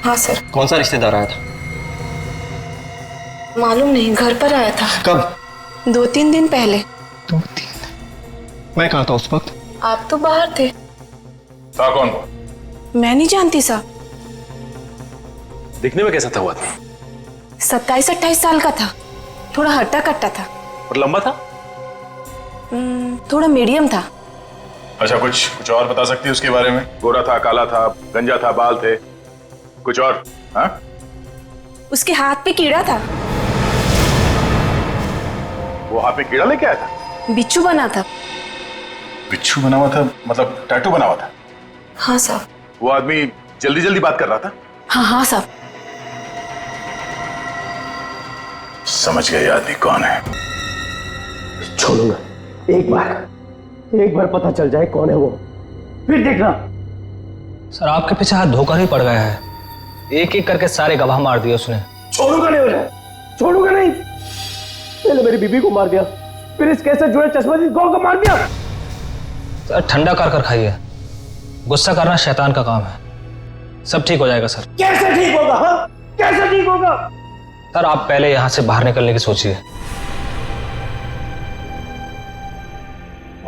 हाँ सर। कौन सा रिश्तेदार आया था? मालूम नहीं, घर पर आया था। कब? 2-3 दिन पहले। 2-3 मैं कहाँ था उस वक्त? आप तो बाहर थे। था कौन वो? मैं नहीं जानती साहब। दिखने में कैसा था? हुआ था 27-28 साल का था, थोड़ा हट्टा कट्टा था। और लंबा था? थोड़ा मीडियम था। अच्छा, कुछ और बता सकती है उसके बारे में? गोरा था, काला था, गंजा था, बाल थे, कुछ और? हाँ? उसके हाथ पे कीड़ा था। वो हाथ में कीड़ा लेके आया था? बिच्छू बना था। बिच्छू बना हुआ था मतलब टैटू बना हुआ था? हाँ साहब। वो आदमी जल्दी जल्दी बात कर रहा था? हाँ हाँ साहब। समझ गए आदमी कौन है। छोड़ूंगा, एक बार पता चल जाए कौन है वो, फिर देखना। सर आपके पीछे हाथ धोकर ही पड़ गया है, एक एक करके सारे गवाह मार दिए उसने। छोड़ूंगा नहीं उसे, छोड़ूंगा नहीं। पहले मेरी बीबी को मार दिया, फिर इस केस से जुड़े चश्मदीद गौर को मार दिया। सर ठंडा कर खाइए, गुस्सा करना शैतान का काम है। सब ठीक हो जाएगा सर। कैसे ठीक होगा? हाँ, कैसे ठीक होगा? सर आप पहले यहाँ से बाहर निकलने की सोचिए।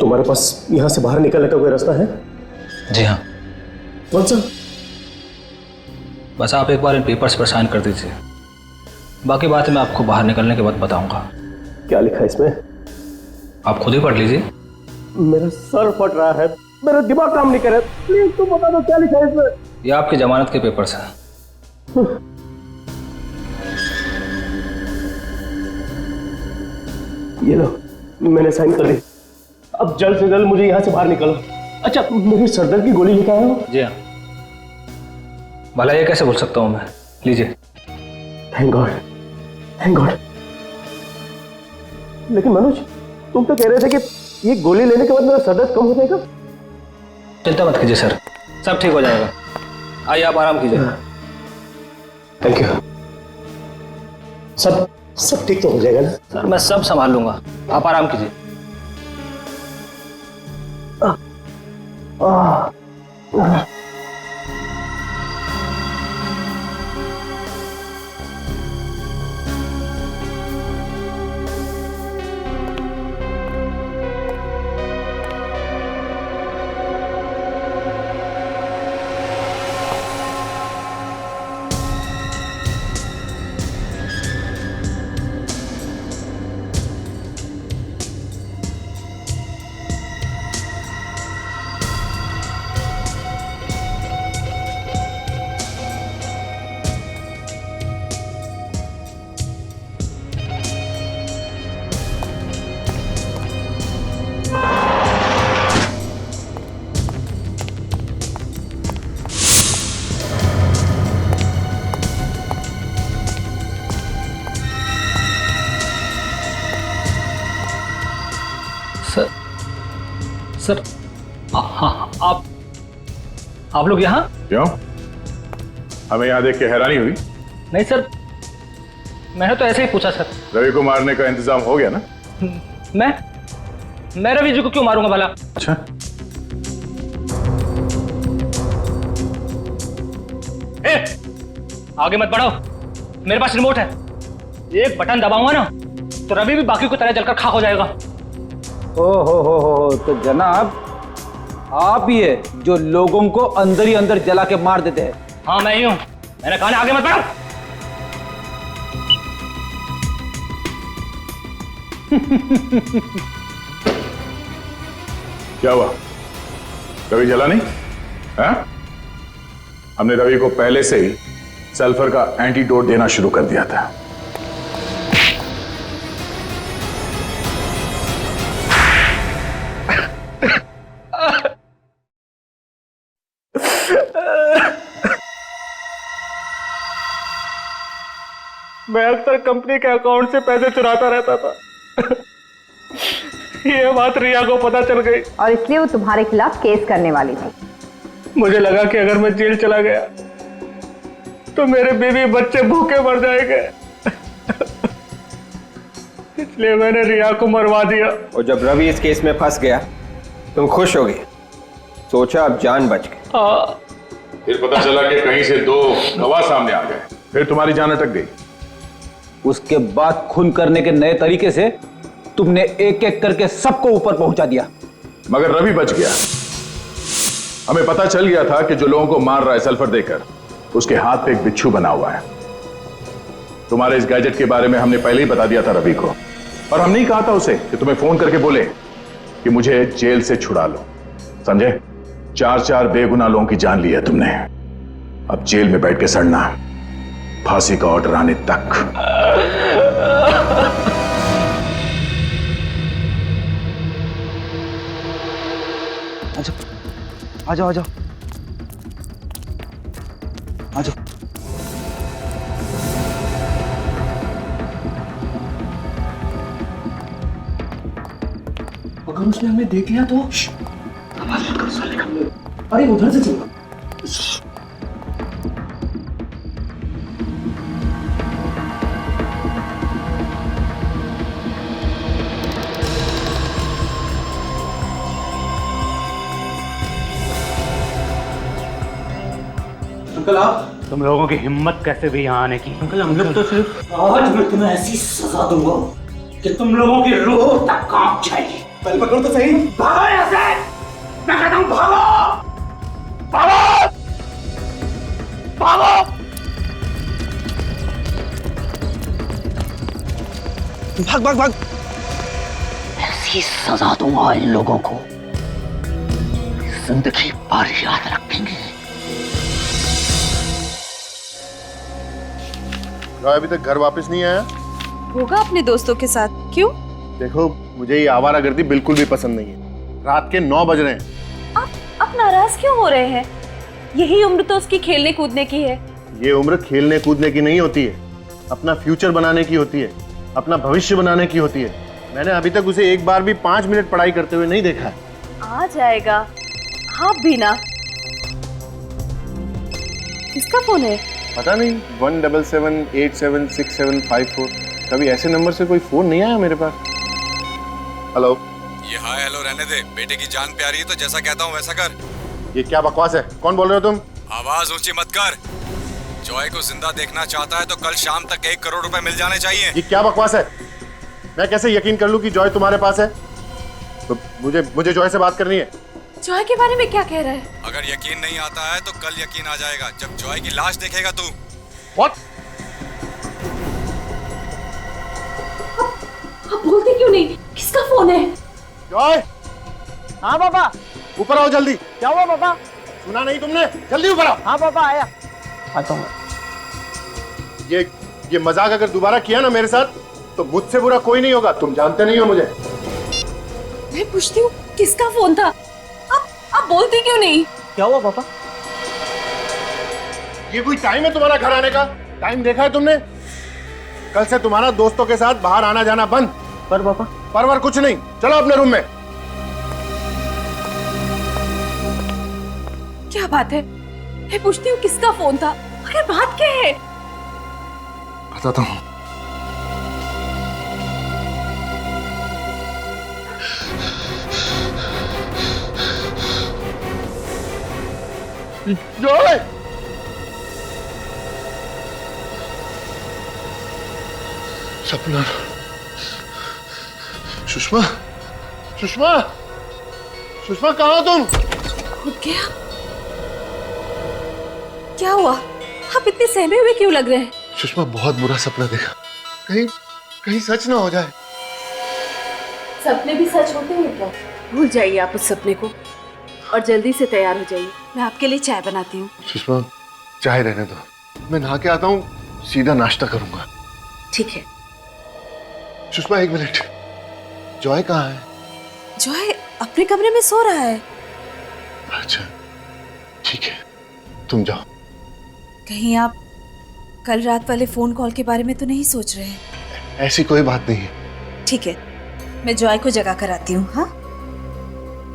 तुम्हारे पास यहाँ से बाहर निकलने का कोई रास्ता है? जी हाँ। कौन सा? बस आप एक बार इन पेपर्स पर साइन कर दीजिए, बाकी बातें मैं आपको बाहर निकलने के बाद बताऊंगा। क्या लिखा है इसमें? आप खुद ही पढ़ लीजिए। मेरा सर फट रहा है, मेरा दिमाग काम नहीं कर रहा। प्लीज तुम बता दो क्या लिखा है इसमें। ये आपकी जमानत के पेपर्स हैं। ये लो, मैंने साइन कर दी। अब जल्द से जल्द मुझे यहाँ से बाहर निकलो। अच्छा, मेरी सरदर्द की गोली लेके आए हो? जी हाँ। भला ये कैसे बोल सकता हूँ मैं, लीजिए। Thank God, thank God. लेकिन मनोज, तुम तो कह रहे थे कि ये गोली लेने के बाद मेरा सरदर्द कम हो जाएगा। चिंता मत कीजिए सर, सब ठीक हो जाएगा। आइए आप आराम कीजिए। Thank you. सब ठीक तो हो जाएगा ना? सर मैं सब संभाल लूंगा, आप आराम कीजिए। सर हाँ, आप लोग यहाँ? क्यों, हमें यहाँ देख के हैरानी हुई? नहीं सर, मैंने तो ऐसे ही पूछा सर। रवि को मारने का इंतजाम हो गया ना? मैं रवि जी को क्यों मारूंगा भला? अच्छा, आगे मत बढ़ो, मेरे पास रिमोट है। एक बटन दबाऊंगा ना तो रवि भी बाकी को तरह जलकर खाक हो जाएगा। हो तो जनाब आप ही है जो लोगों को अंदर ही अंदर जला के मार देते हैं। हाँ मैं ही हूं, मैंने कहा ना आगे मत बढ़ो। क्या हुआ, रवि जला नहीं? हाँ? हमने रवि को पहले से ही सल्फर का एंटीडोट देना शुरू कर दिया था। मैं अक्सर कंपनी के अकाउंट से पैसे चुराता रहता था। ये बात रिया को पता चल गई और इसलिए वो तुम्हारे खिलाफ केस करने वाली थी। मुझे लगा कि अगर मैं जेल चला गया तो मेरे बीवी बच्चे भूखे मर जाएंगे। इसलिए मैंने रिया को मरवा दिया। और जब रवि इस केस में फंस गया तुम खुश हो गए, सोचा अब जान बच गई। हाँ। फिर पता चला कि कहीं से दो गवाह सामने आ गए, फिर तुम्हारी जान अटक गई। उसके बाद खून करने के नए तरीके से तुमने एक एक करके सबको ऊपर पहुंचा दिया, मगर रवि बच गया। हमें पता चल गया था कि जो लोगों को मार रहा है सल्फर देकर, उसके हाथ पे एक बिच्छू बना हुआ है। तुम्हारे इस गैजेट के बारे में हमने पहले ही बता दिया था रवि को, और हमने ही कहा था उसे कि तुम्हें फोन करके बोले कि मुझे जेल से छुड़ा लो। समझे? 4 बेगुनाह लोगों की जान ली है तुमने। अब जेल में बैठ के सड़ना, फांसी का ऑर्डर आने तक। आ जाओ आ जाओ। अगर उसने हमें देख लिया तो आवाज मत करो साले का। अरे उधर से चलो। अंकल आप? तुम लोगों की हिम्मत कैसे भी यहाँ आने की? अंकल हम लोग तो सिर्फ आज मैं तुम्हें ऐसी सजा दूंगा कि तुम लोगों की रूह तक कांप जाएगी। पहले पकड़ो तो सही। भागो यहाँ से! मैं कहता हूँ भागो! भागो! भागो! भाग भाग भाग! ऐसी सजा दूंगा इन लोगों को, जिंदगी भर याद रखेंगे। अभी तक घर वापस नहीं आया? होगा अपने दोस्तों के साथ। क्यों? देखो, मुझे ये आवारागर्दी बिल्कुल भी पसंद नहीं है। रात के 9 बज रहे हैं। आप नाराज क्यों हो रहे हैं? यही उम्र तो उसकी खेलने कूदने की है। ये उम्र खेलने कूदने की नहीं होती है, अपना फ्यूचर बनाने की होती है, अपना भविष्य बनाने की होती है। मैंने अभी तक उसे एक बार भी 5 मिनट पढ़ाई करते हुए नहीं देखा है। आ जाएगा, आप भी ना। किसका फोन है? पता नहीं, 177876754। कभी ऐसे नंबर से कोई फोन नहीं आया मेरे पास। हेलो। ये हाय हेलो रहने दे, बेटे की जान प्यारी है तो जैसा कहता हूँ वैसा कर। ये क्या बकवास है? कौन बोल रहे हो तुम? आवाज ऊंची मत कर। जॉय को जिंदा देखना चाहता है तो कल शाम तक 1 करोड़ रुपए मिल जाने चाहिए। ये क्या बकवास है? मैं कैसे यकीन कर लूं कि जॉय तुम्हारे पास है? तो मुझे जॉय से बात करनी है। जॉय के बारे में क्या कह रहा है? अगर यकीन नहीं आता है तो कल यकीन आ जाएगा जब जॉय की लाश देखेगा तू। What? आप बोलते क्यों नहीं? किसका फोन है? जॉय। हाँ पापा। ऊपर आओ जल्दी। क्या हुआ पापा? सुना नहीं तुमने? जल्दी ऊपर आओ। हाँ पापा आया। आता हूँ। ये मजाक अगर दोबारा किया ना मेरे साथ तो मुझसे बुरा कोई नहीं होगा। तुम जानते नहीं हो मुझे। मैं पूछती हूँ किसका फोन था? आप बोलते क्यों नहीं? क्या हुआ पापा? ये कोई टाइम है तुम्हारा घर आने का? टाइम देखा है तुमने? कल से तुम्हारा दोस्तों के साथ बाहर आना जाना बंद। पर पापा? परवर कुछ नहीं, चलो अपने रूम में। क्या बात है? मैं पूछती हूँ किसका फोन था? अरे बात क्या है? बताता हूँ। जॉय! सपना। सुषमा, सुषमा, सुषमा कहाँ हो तुम? क्या? क्या हुआ? आप इतने सहमे हुए क्यों लग रहे हैं? सुषमा बहुत बुरा सपना देखा। कहीं सच ना हो जाए। सपने भी सच होते हैं क्या? भूल जाइए आप उस सपने को और जल्दी से तैयार हो जाइए। मैं आपके लिए चाय बनाती हूँ। सुषमा चाय रहने दो, मैं नहा के आता हूँ, सीधा नाश्ता करूंगा। ठीक है। सुषमा 1 मिनट, जॉय कहाँ है? जॉय अपने कमरे में सो रहा है। अच्छा ठीक है, तुम जाओ। कहीं आप कल रात वाले फोन कॉल के बारे में तो नहीं सोच रहे हैं? ऐसी कोई बात नहीं है। ठीक है, मैं जॉय को जगा कर आती हूँ। हाँ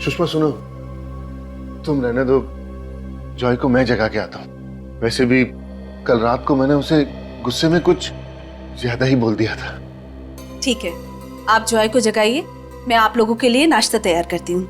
सुषमा सुनो, तुम रहने दो, जॉय को मैं जगा के आता हूँ। वैसे भी कल रात को मैंने उसे गुस्से में कुछ ज्यादा ही बोल दिया था। ठीक है, आप जॉय को जगाइए, मैं आप लोगों के लिए नाश्ता तैयार करती हूँ।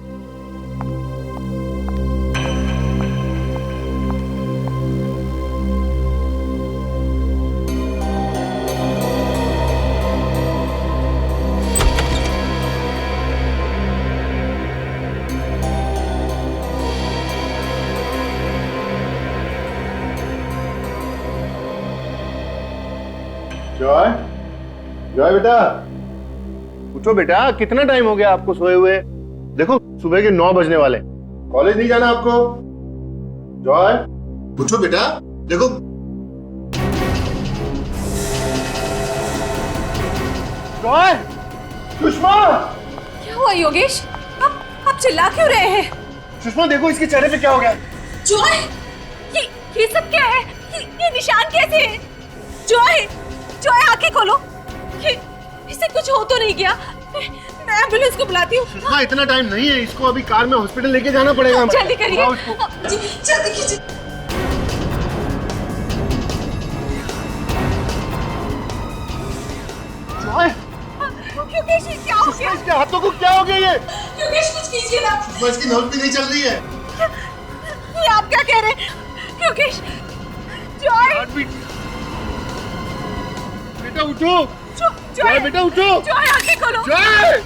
जॉय, जॉय बेटा, उठो बेटा, कितना टाइम हो गया आपको सोए हुए? देखो सुबह के 9 बजने वाले। कॉलेज नहीं जाना आपको? जॉय उठो बेटा, देखो। जॉय, सुषमा! क्या हुआ योगेश? आप चिल्ला क्यों रहे हैं? सुषमा देखो इसके चेहरे पे क्या हो गया। जॉय, ये सब क्या है? ये निशान कैसे है? जॉय, जॉय आंखें खोलो। इसे कुछ हो तो नहीं गया? मैं एम्बुलेंस को बुलाती हूँ। सुषमा इतना टाइम नहीं है, इसको अभी कार में हॉस्पिटल लेके जाना पड़ेगा। जल्दी करिए, जल्दी कीजिए। जॉय, योगेश ये क्या हो गया? इसके हाथों को क्या हो गया ये? योगेश कुछ कीजिए ना। सुषमा इसकी नब्ज भी नहीं चल रही है। ये आप क्या कह रहे हैं? योगेश, जॉय बेटा उठो। जॉय बेटा उठो। जॉय आंखें खोलो। जॉय!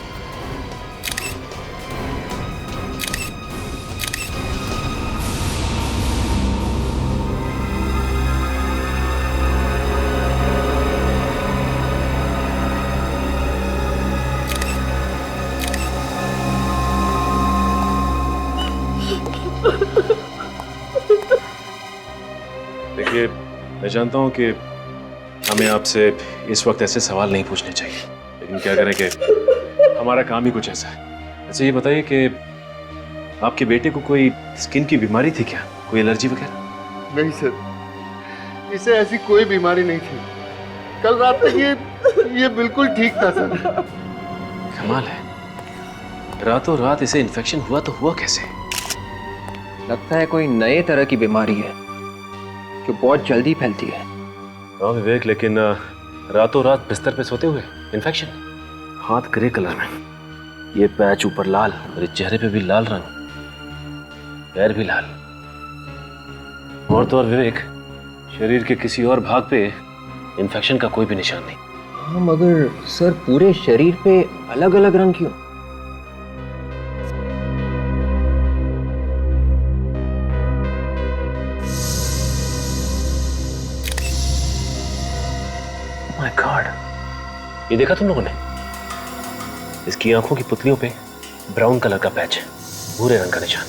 देखिए, मैं जानता हूं कि हमें आपसे इस वक्त ऐसे सवाल नहीं पूछने चाहिए, लेकिन क्या करें कि हमारा काम ही कुछ ऐसा है। अच्छा ये बताइए कि आपके बेटे को कोई स्किन की बीमारी थी क्या? कोई एलर्जी वगैरह? नहीं सर, इसे ऐसी कोई बीमारी नहीं थी। कल रात तक ये बिल्कुल ठीक था सर। कमाल है, रातों रात इसे इन्फेक्शन हुआ तो हुआ कैसे? लगता है कोई नए तरह की बीमारी है जो बहुत जल्दी फैलती है। हाँ विवेक, लेकिन रातों रात बिस्तर पे सोते हुए इन्फेक्शन, हाथ ग्रे कलर में, ये पैच ऊपर लाल, मेरे चेहरे पे भी लाल रंग, पैर भी लाल, और तो और विवेक शरीर के किसी और भाग पे इन्फेक्शन का कोई भी निशान नहीं। हाँ मगर सर पूरे शरीर पे अलग अलग रंग क्यों? माय गॉड, ये देखा तुम लोगों ने? इसकी आंखों की पुतलियों पे ब्राउन कलर का पैच, भूरे रंग का निशान।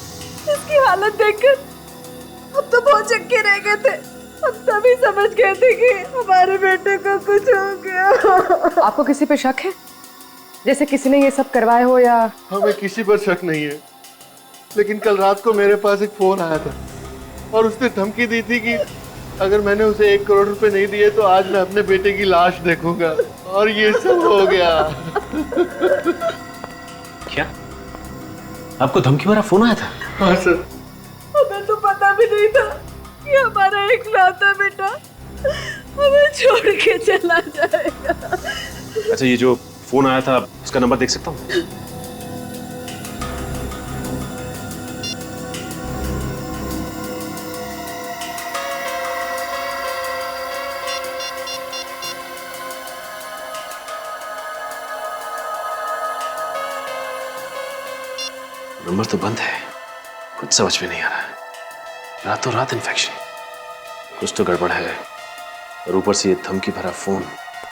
इसकी हालत देखकर हम तो बहुत चक्के रह गए थे। हम तभी समझ गए थे कि हमारे बेटे को कुछ हो गया। आपको किसी पे शक है? जैसे किसी ने ये सब करवाया हो या? हमें किसी पर शक नहीं है, लेकिन कल रात को मेरे पास एक फोन आया था और उसने धमकी दी थी कि अगर मैंने उसे 1 करोड़ रुपए नहीं दिए तो आज मैं अपने बेटे की लाश देखूंगा, और ये सब हो गया। क्या आपको धमकी भरा फोन आया था? हाँ सर। हमें तो पता भी नहीं था कि हमारा इकलौता बेटा हमें छोड़ के चला जाएगा। अच्छा, ये जो फोन आया था उसका नंबर देख सकता हूँ? नंबर तो बंद है, कुछ समझ में नहीं आ रहा। रातों रात इन्फेक्शन, कुछ तो गड़बड़ है, और ऊपर से ये धमकी भरा फोन।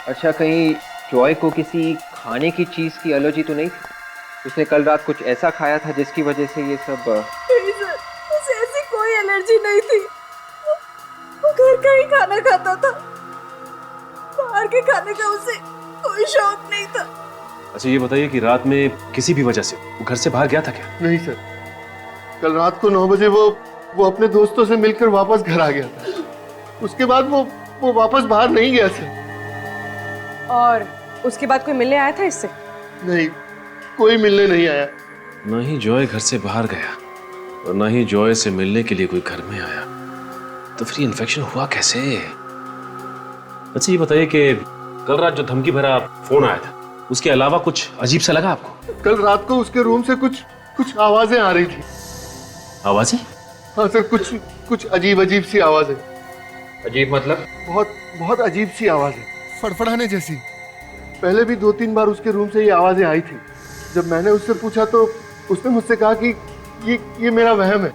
अच्छा, कहीं जॉय को किसी खाने की चीज की एलर्जी तो नहीं थी? उसने कल रात कुछ ऐसा खाया था जिसकी वजह से ये सब? नहीं सर, उसे ऐसी कोई एलर्जी नहीं थी। वो घर का ही खाना खाता था, बाहर के खाने का उसे कोई शौक नहीं था। अच्छा, ये बताइए कि रात में किसी भी वजह से वो घर से बाहर गया था क्या? नहीं सर, कल रात को 9 बजे वो अपने दोस्तों से मिलकर वापस घर आ गया था। उसके बाद वो वापस बाहर नहीं गया सर। और उसके बाद कोई मिलने आया था इससे? नहीं, कोई मिलने नहीं आया। ना ही जॉय घर से बाहर गया और ना ही जॉय से मिलने के लिए कोई घर में आया, तो फिर इन्फेक्शन हुआ कैसे? अच्छा, ये बताइए कि कल रात जो धमकी भरा फोन आया था उसके अलावा कुछ अजीब सा लगा आपको? कल रात को उसके रूम से कुछ आवाजें आ रही थी। आवाजें? हाँ सर, कुछ अजीब सी आवाजें। अजीब मतलब? बहुत अजीब सी आवाजें, फड़फड़ाने जैसी। पहले भी 2-3 बार उसके रूम से ये आवाजें आई थी। जब मैंने उससे पूछा तो उसने मुझसे कहा कि ये मेरा वहम है।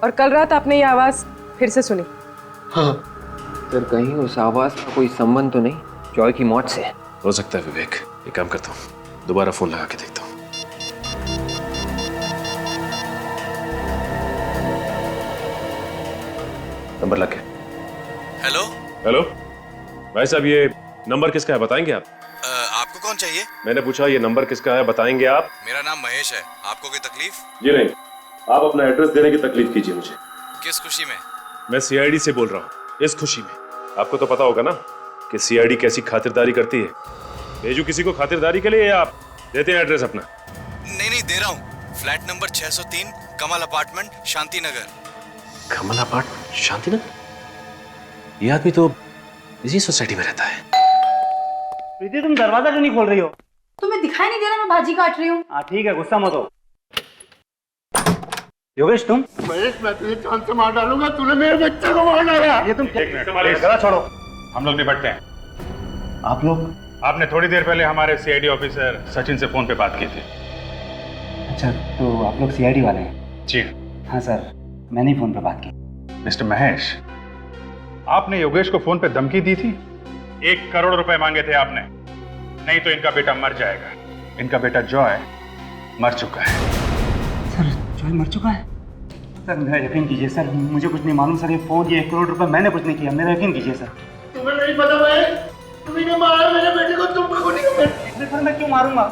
और कल रात आपने ये आवाज फिर से सुनी? हाँ सर, कहीं उस आवाज का कोई संबंध तो नहीं जॉय की मौत से? हो सकता है विवेक, एक काम करता हूँ, दोबारा फोन लगा के देखता हूँ। नंबर लग गया। हेलो हेलो भाई साहब, ये नंबर किसका है बताएंगे आप? आपको कौन चाहिए? मैंने पूछा ये नंबर किसका है बताएंगे आप? मेरा नाम महेश है। आपको कोई तकलीफ? जी नहीं, आप अपना एड्रेस देने की तकलीफ कीजिए मुझे। किस खुशी में? मैं सीआईडी से बोल रहा हूँ, इस खुशी में। आपको तो पता होगा ना कि सीआईडी कैसी खातिरदारी करती है। भेजू किसी को खातिरदारी के लिए या आप देते हैं एड्रेस अपना? नहीं, दे रहा हूँ। फ्लैट नंबर 603, कमल अपार्टमेंट, शांति नगर। कमल अपार्टमेंट, शांति नगर? ये आदमी तो इसी सोसाइटी में रहता है। प्रीति, तुम दरवाजा क्यों नहीं खोल रही हो? तुम्हें दिखाई नहीं दे रहा मैं भाजी काट रही हूँ? हाँ ठीक है, गुस्सा मत हो। योगेश, तुम? महेश, मैं तुझे जान से मार डालूंगा। तूने मेरे बच्चे को मार डाला। ये तुम गला छोड़ो, हम लोग निपटते हैं। आप लोग? आपने थोड़ी देर पहले हमारे सीआईडी ऑफिसर सचिन से फोन पे बात की थी। अच्छा, तो आप लोग सीआईडी वाले हैं? जी हाँ सर, मैंने ही फोन पे बात की। मिस्टर महेश, आपने योगेश को फोन पे धमकी दी थी। 1 करोड़ रुपए मांगे थे आपने, नहीं तो इनका बेटा मर जाएगा। इनका बेटा जॉय मर चुका है। सर, जॉय मर चुका है? सर मेरा यकीन कीजिए सर, मुझे कुछ नहीं मालूम सर। ये फोन, ये 1 करोड़ रुपए मैंने कुछ नहीं किया, मेरा यकीन कीजिए सर। तुम्हें नहीं पता महेश, तुम्ही ने मारा मेरे बेटे को। तुम खूनी को सर मैं क्यों मारूंगा?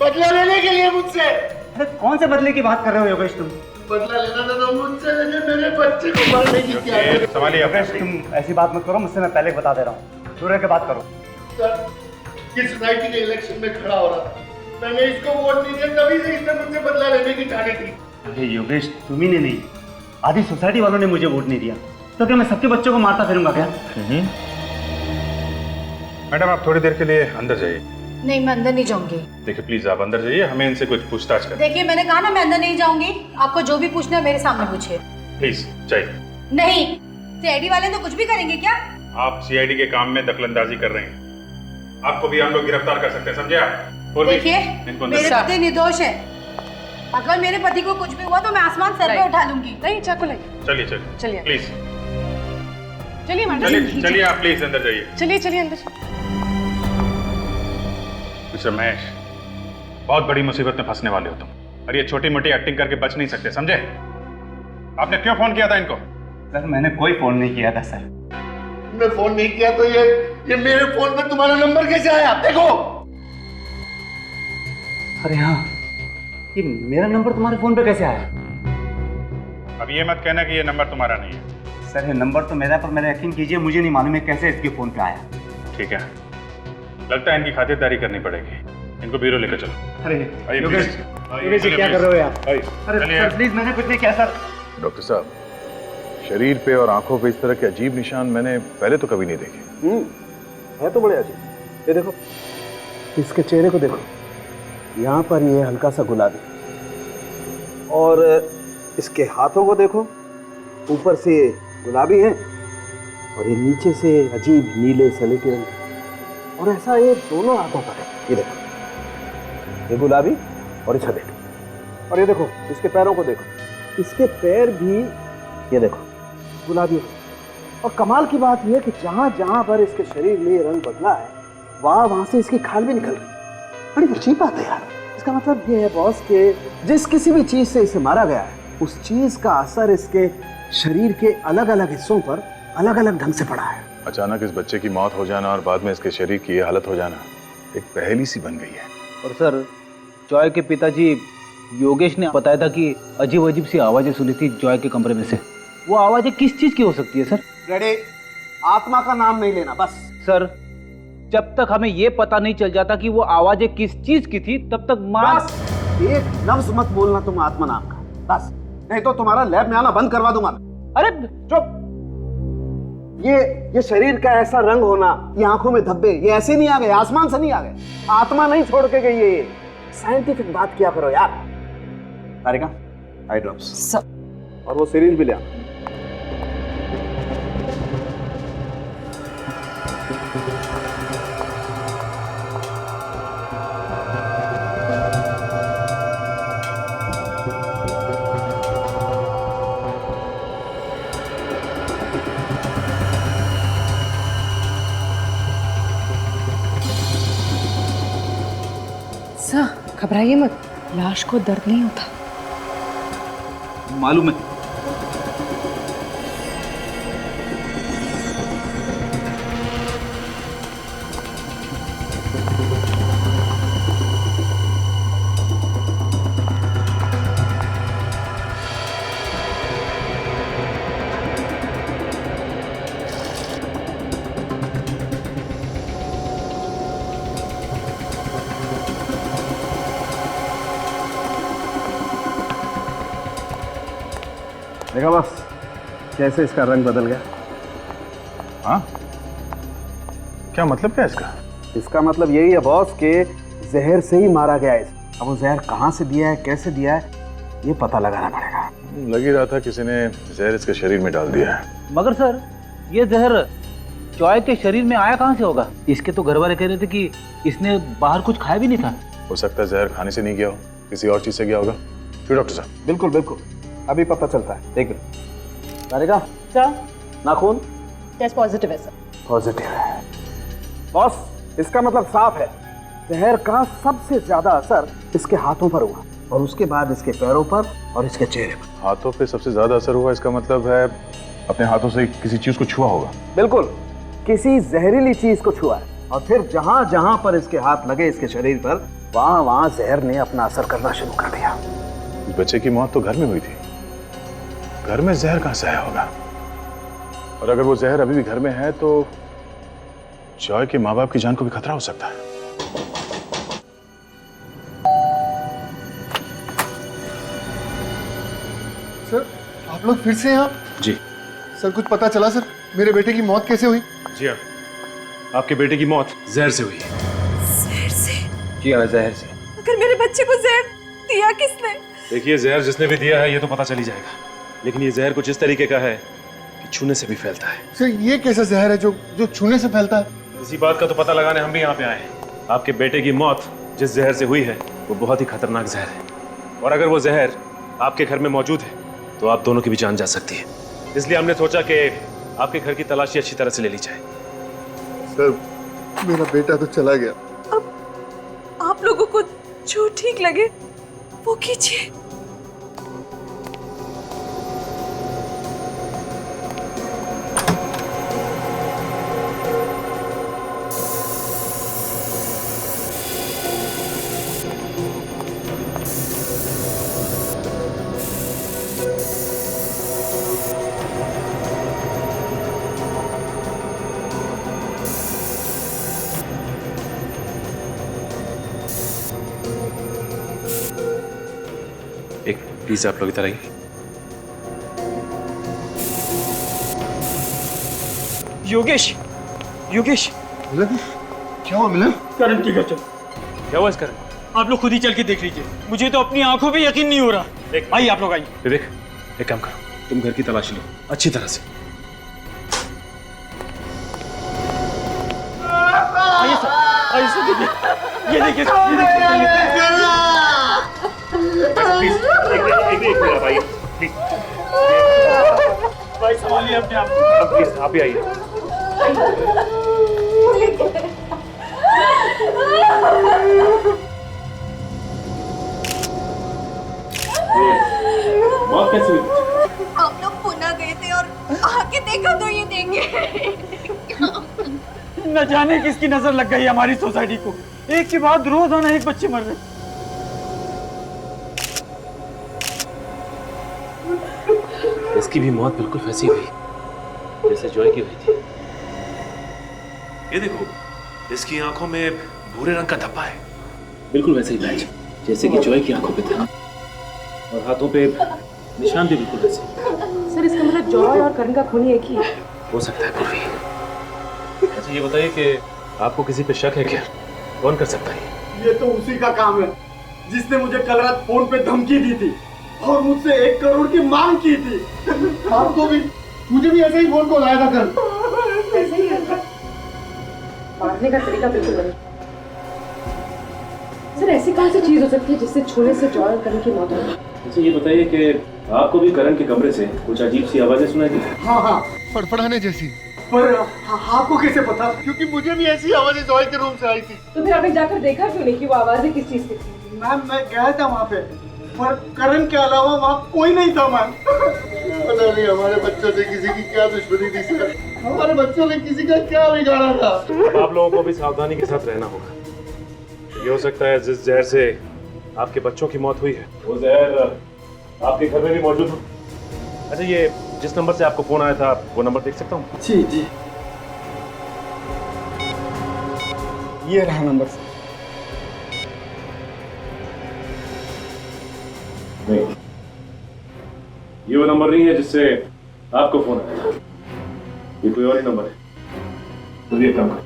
बदला लेने के लिए मुझसे। अरे कौन से बदले की बात कर रहे हो योगेश तुम? बदला लेना था तो मुझसे लेके मेरे बच्चे को मारने की क्या तुम ऐसी बात मत करो, मुझसे मैं पहले बता दे रहा हूँ। दूर रह के बात करो। सर, किस सोसाइटी के इलेक्शन में खड़ा हो रहा था, मैंने इसको वोट नहीं दिया, तभी से इसने मुझसे बदला लेने की ठानी थी। अरे योगेश, तुम्ही ने नहीं, आधी सोसाइटी वालों ने मुझे वोट नहीं दिया, तो क्या मैं सबके बच्चों को मारता फिरूंगा क्या? मैडम आप थोड़ी देर के लिए अंदर जाइए। नहीं, मैं अंदर नहीं जाऊंगी। देखिए प्लीज आप अंदर जाइए, हमें इनसे कुछ पूछताछ करें। देखिए मैंने कहा ना, मैं अंदर नहीं जाऊंगी। आपको जो भी पूछना है मेरे सामने पूछिए। प्लीज जाइए। नहीं, सीआईडी वाले तो कुछ भी करेंगे क्या? आप सीआईडी के काम में दखलंदाजी कर रहे हैं, आपको भी हम लोग गिरफ्तार कर सकते हैं, समझे आप? और देखिए इनको मेरे पति निर्दोष है, अगर मेरे पति को कुछ भी हुआ तो मैं आसमान सर पे उठा लूंगी। नहीं, चाकू लाइए। चलिए चलिए प्लीज चलिए मैडम, चलिए आप प्लीज अंदर जाइए। चलिए अंदर। मिस्टर महेश, बहुत बड़ी मुसीबत में फंसने वाले हो तुम, और ये छोटी मोटी एक्टिंग करके बच नहीं सकते, समझे? आपने क्यों फोन किया था इनको? सर मैंने कोई फोन नहीं किया था सर। मैं फोन नहीं किया तो ये मेरे फोन पे तुम्हारा नंबर कैसे आया? देखो। अरे हाँ, ये मेरा नंबर तुम्हारे फोन पे कैसे आया? अब ये मत कहना कि ये नंबर तुम्हारा नहीं है। सर ये नंबर तो मेरा, पर मेरा यकीन कीजिए मुझे नहीं मालूम है कैसे इसके फोन पे आया। ठीक है, लगता है इनकी खातिरदारी करनी पड़ेगी, इनको ब्यूरो लेकर चलो। अरे आइए, योगेश, प्लीज। योगेश जी क्या कर रहे हो यार? आइए, अरे चलिए। सर प्लीज, मैंने कुछ नहीं किया सर। डॉक्टर साहब, शरीर पे और आंखों पे इस तरह के अजीब निशान मैंने पहले तो कभी नहीं देखे। है तो बड़े अजीब। ये देखो, इसके चेहरे को देखो, यहाँ पर ये हल्का सा गुलाबी, और इसके हाथों को देखो, ऊपर से गुलाबी है और ये नीचे से अजीब नीले सलेटी रंग, और ऐसा ये दोनों हाथों पर है। ये देखो, ये गुलाबी और ये सलेटी, और ये देखो इसके पैरों को देखो, इसके पैर भी ये देखो गुलाबी। और कमाल की बात यह है कि जहां जहां पर इसके शरीर में रंग बदला है, वहां से इसकी खाल भी निकल रही है। बड़ी अजीब बात है यार। इसका मतलब ये है बॉस कि जिस किसी भी चीज से इसे मारा गया है, उस चीज का असर इसके शरीर के अलग अलग हिस्सों पर अलग अलग ढंग से पड़ा है। अचानक इस बच्चे की मौत हो जाना और बाद में इसके शरीर की ये हालत हो जाना एक पहेली सी बन गई है। और सर, जॉय के पिताजी योगेश ने बताया था कि अजीब अजीब सी आवाजें सुनी थी जॉय के कमरे में से। वो आवाजें किस चीज की हो सकती है सर? रेडी, आत्मा का नाम नहीं लेना बस। सर, जब तक हमें ये पता नहीं चल जाता कि वो आवाजें किस चीज की थी, तब तक बस एक लफ्ज मत बोलना तुम आत्मा नाम का, बस, नहीं तो तुम्हारा लैब में आना बंद करवा दूंगा। अरे चुप। ये शरीर का ऐसा रंग होना, ये आंखों में धब्बे, ये ऐसे नहीं आ गए, आसमान से नहीं आ गए, आत्मा नहीं छोड़ के गई है। साइंटिफिक बात किया करो यार। तारिका, आई ड्रॉप्स और वो सिरिंज भी ले आना। घबराइए मत, लाश को दर्द नहीं होता। मालूम है। देखा बस कैसे इसका रंग बदल गया? हाँ, क्या मतलब क्या इसका? इसका मतलब यही है बॉस कि जहर से ही मारा गया है। अब वो जहर कहाँ से दिया है, कैसे दिया है, ये पता लगाना पड़ेगा। लग ही रहा था किसी ने जहर इसके शरीर में डाल दिया है। मगर सर, ये जहर जॉय के शरीर में आया कहाँ से होगा? इसके तो घर वाले कह रहे थे कि इसने बाहर कुछ खाया भी नहीं था। हो सकता है जहर खाने से नहीं गया हो, किसी और चीज से गया होगा। क्यों डॉक्टर साहब? बिल्कुल बिल्कुल, अभी पता चलता है। एक मिनट, तारिका, नाखून टेस्ट पॉजिटिव है सर। पॉजिटिव है बॉस, इसका मतलब साफ है, जहर का सबसे ज्यादा असर इसके हाथों पर हुआ और उसके बाद इसके पैरों पर और इसके चेहरे पर। हाथों पे सबसे ज्यादा असर हुआ, इसका मतलब है अपने हाथों से किसी चीज को छुआ होगा। बिल्कुल, किसी जहरीली चीज को छुआ है और फिर जहां जहां पर इसके हाथ लगे इसके शरीर पर, वहां वहां जहर ने अपना असर करना शुरू कर दिया। इस बच्चे की मौत तो घर में हुई थी। घर में जहर कहां से आया होगा? और अगर वो जहर अभी भी घर में है तो जॉय के माँ बाप की जान को भी खतरा हो सकता है। सर आप लोग फिर से यहाँ? जी सर कुछ पता चला सर? मेरे बेटे की मौत कैसे हुई? जी हाँ, आपके बेटे की मौत जहर से हुई। जहर से? जी हाँ, जहर से। अगर मेरे बच्चे को जहर दिया किसने? देखिए, जहर जिसने भी दिया है ये तो पता चल ही जाएगा, लेकिन ये जहर कुछ इस तरीके का है कि छूने से भी फैलता है। सर ये कैसा जहर है जो छूने से फैलता है? इसी बात का तो पता लगाने हम भी यहाँ पे आए हैं। आपके बेटे की मौत जिस जहर से हुई है वो बहुत ही खतरनाक जहर है, और अगर वो जहर आपके घर में मौजूद है तो आप दोनों की भी जान जा सकती है। इसलिए हमने सोचा कि आपके घर की तलाशी अच्छी तरह से ले ली जाए। सर मेरा बेटा तो चला गया। अब आप लोगों को जो ठीक लगे वो कीजिए। एक प्लीज आप लोग इधर आइए। योगेश, योगेश, मिलन क्या हुआ? मिलन करण की घर चल। क्या हुआ इस करण? आप लोग खुद ही चल के देख लीजिए, मुझे तो अपनी आंखों पे यकीन नहीं हो रहा। आइए आप लोग आइए। विवेक एक काम करो, तुम घर की तलाशी लो अच्छी तरह से। आइए सर, आइए सर, देखिए, ये देखिए, एक मिनट भाई, प्लीज भाई संभालिए अपने आप। प्लीज आप ही आइए। मौत कैसे हुई? हम लोग पुणे गए थे और आके देखा तो ये देंगे। न जाने किसकी नजर लग गई हमारी सोसाइटी को, एक के बाद रोजाना एक बच्चे मर रहे। इसकी भी मौत बिल्कुल वैसी हुई जैसे जॉय की हुई थी। ये देखो, इसकी आंखों में भूरे रंग का धब्बा है, बिल्कुल वैसे ही पैच जैसे कि जॉय की आंखों पे था, और हाथों पे निशान भी बिल्कुल वैसे। सर इसका मतलब जॉय और करण का खून एक ही है? हो सकता है पूर्वी। अच्छा ये बताइए कि आपको किसी पे शक है क्या? कौन कर सकता है? ये तो उसी का काम है जिसने मुझे कल रात फोन पे धमकी दी थी और मुझसे 1 करोड़ की मांग की थी। आपको भी, मुझे भी ऐसे ही फोन कॉल आया था कल। ऐसे ही है। मारने का तरीका बिल्कुल नहीं। सर ऐसी कौन सी चीज हो सकती है जिससे छूने से जॉय और करण की मौत हो? अच्छा ये बताइए कि आपको भी करण के कमरे से कुछ अजीब सी आवाजें सुनाई दी? हाँ हाँ, फड़फड़ाने जैसी। पर आपको कैसे पता? क्योंकि मुझे भी ऐसी आवाजें जॉय के रूम से आई थी। तो फिर आपने जाकर देखा क्यों नहीं कि वो आवाजें किस चीज की थी? मैम मैं गया था वहाँ पे, पर करण के अलावा वहाँ कोई नहीं था मैम। पता नहीं हमारे बच्चों से किसी की क्या दुश्मनी थी सर, हमारे बच्चों ने किसी का क्या बिगाड़ा था। आप लोगों को भी सावधानी के साथ रहना होगा। ये हो सकता है जिस जहर से आपके बच्चों की मौत हुई है वो जहर आपके घर में भी मौजूद हो। अच्छा ये जिस नंबर से आपको फोन आया था वो नंबर देख सकता हूँ? जी जी, ये रहा नंबर। नहीं, ये वो नंबर नहीं है जिससे आपको फोन आया था, ये कोई और ही नंबर है। तो ये काम करो,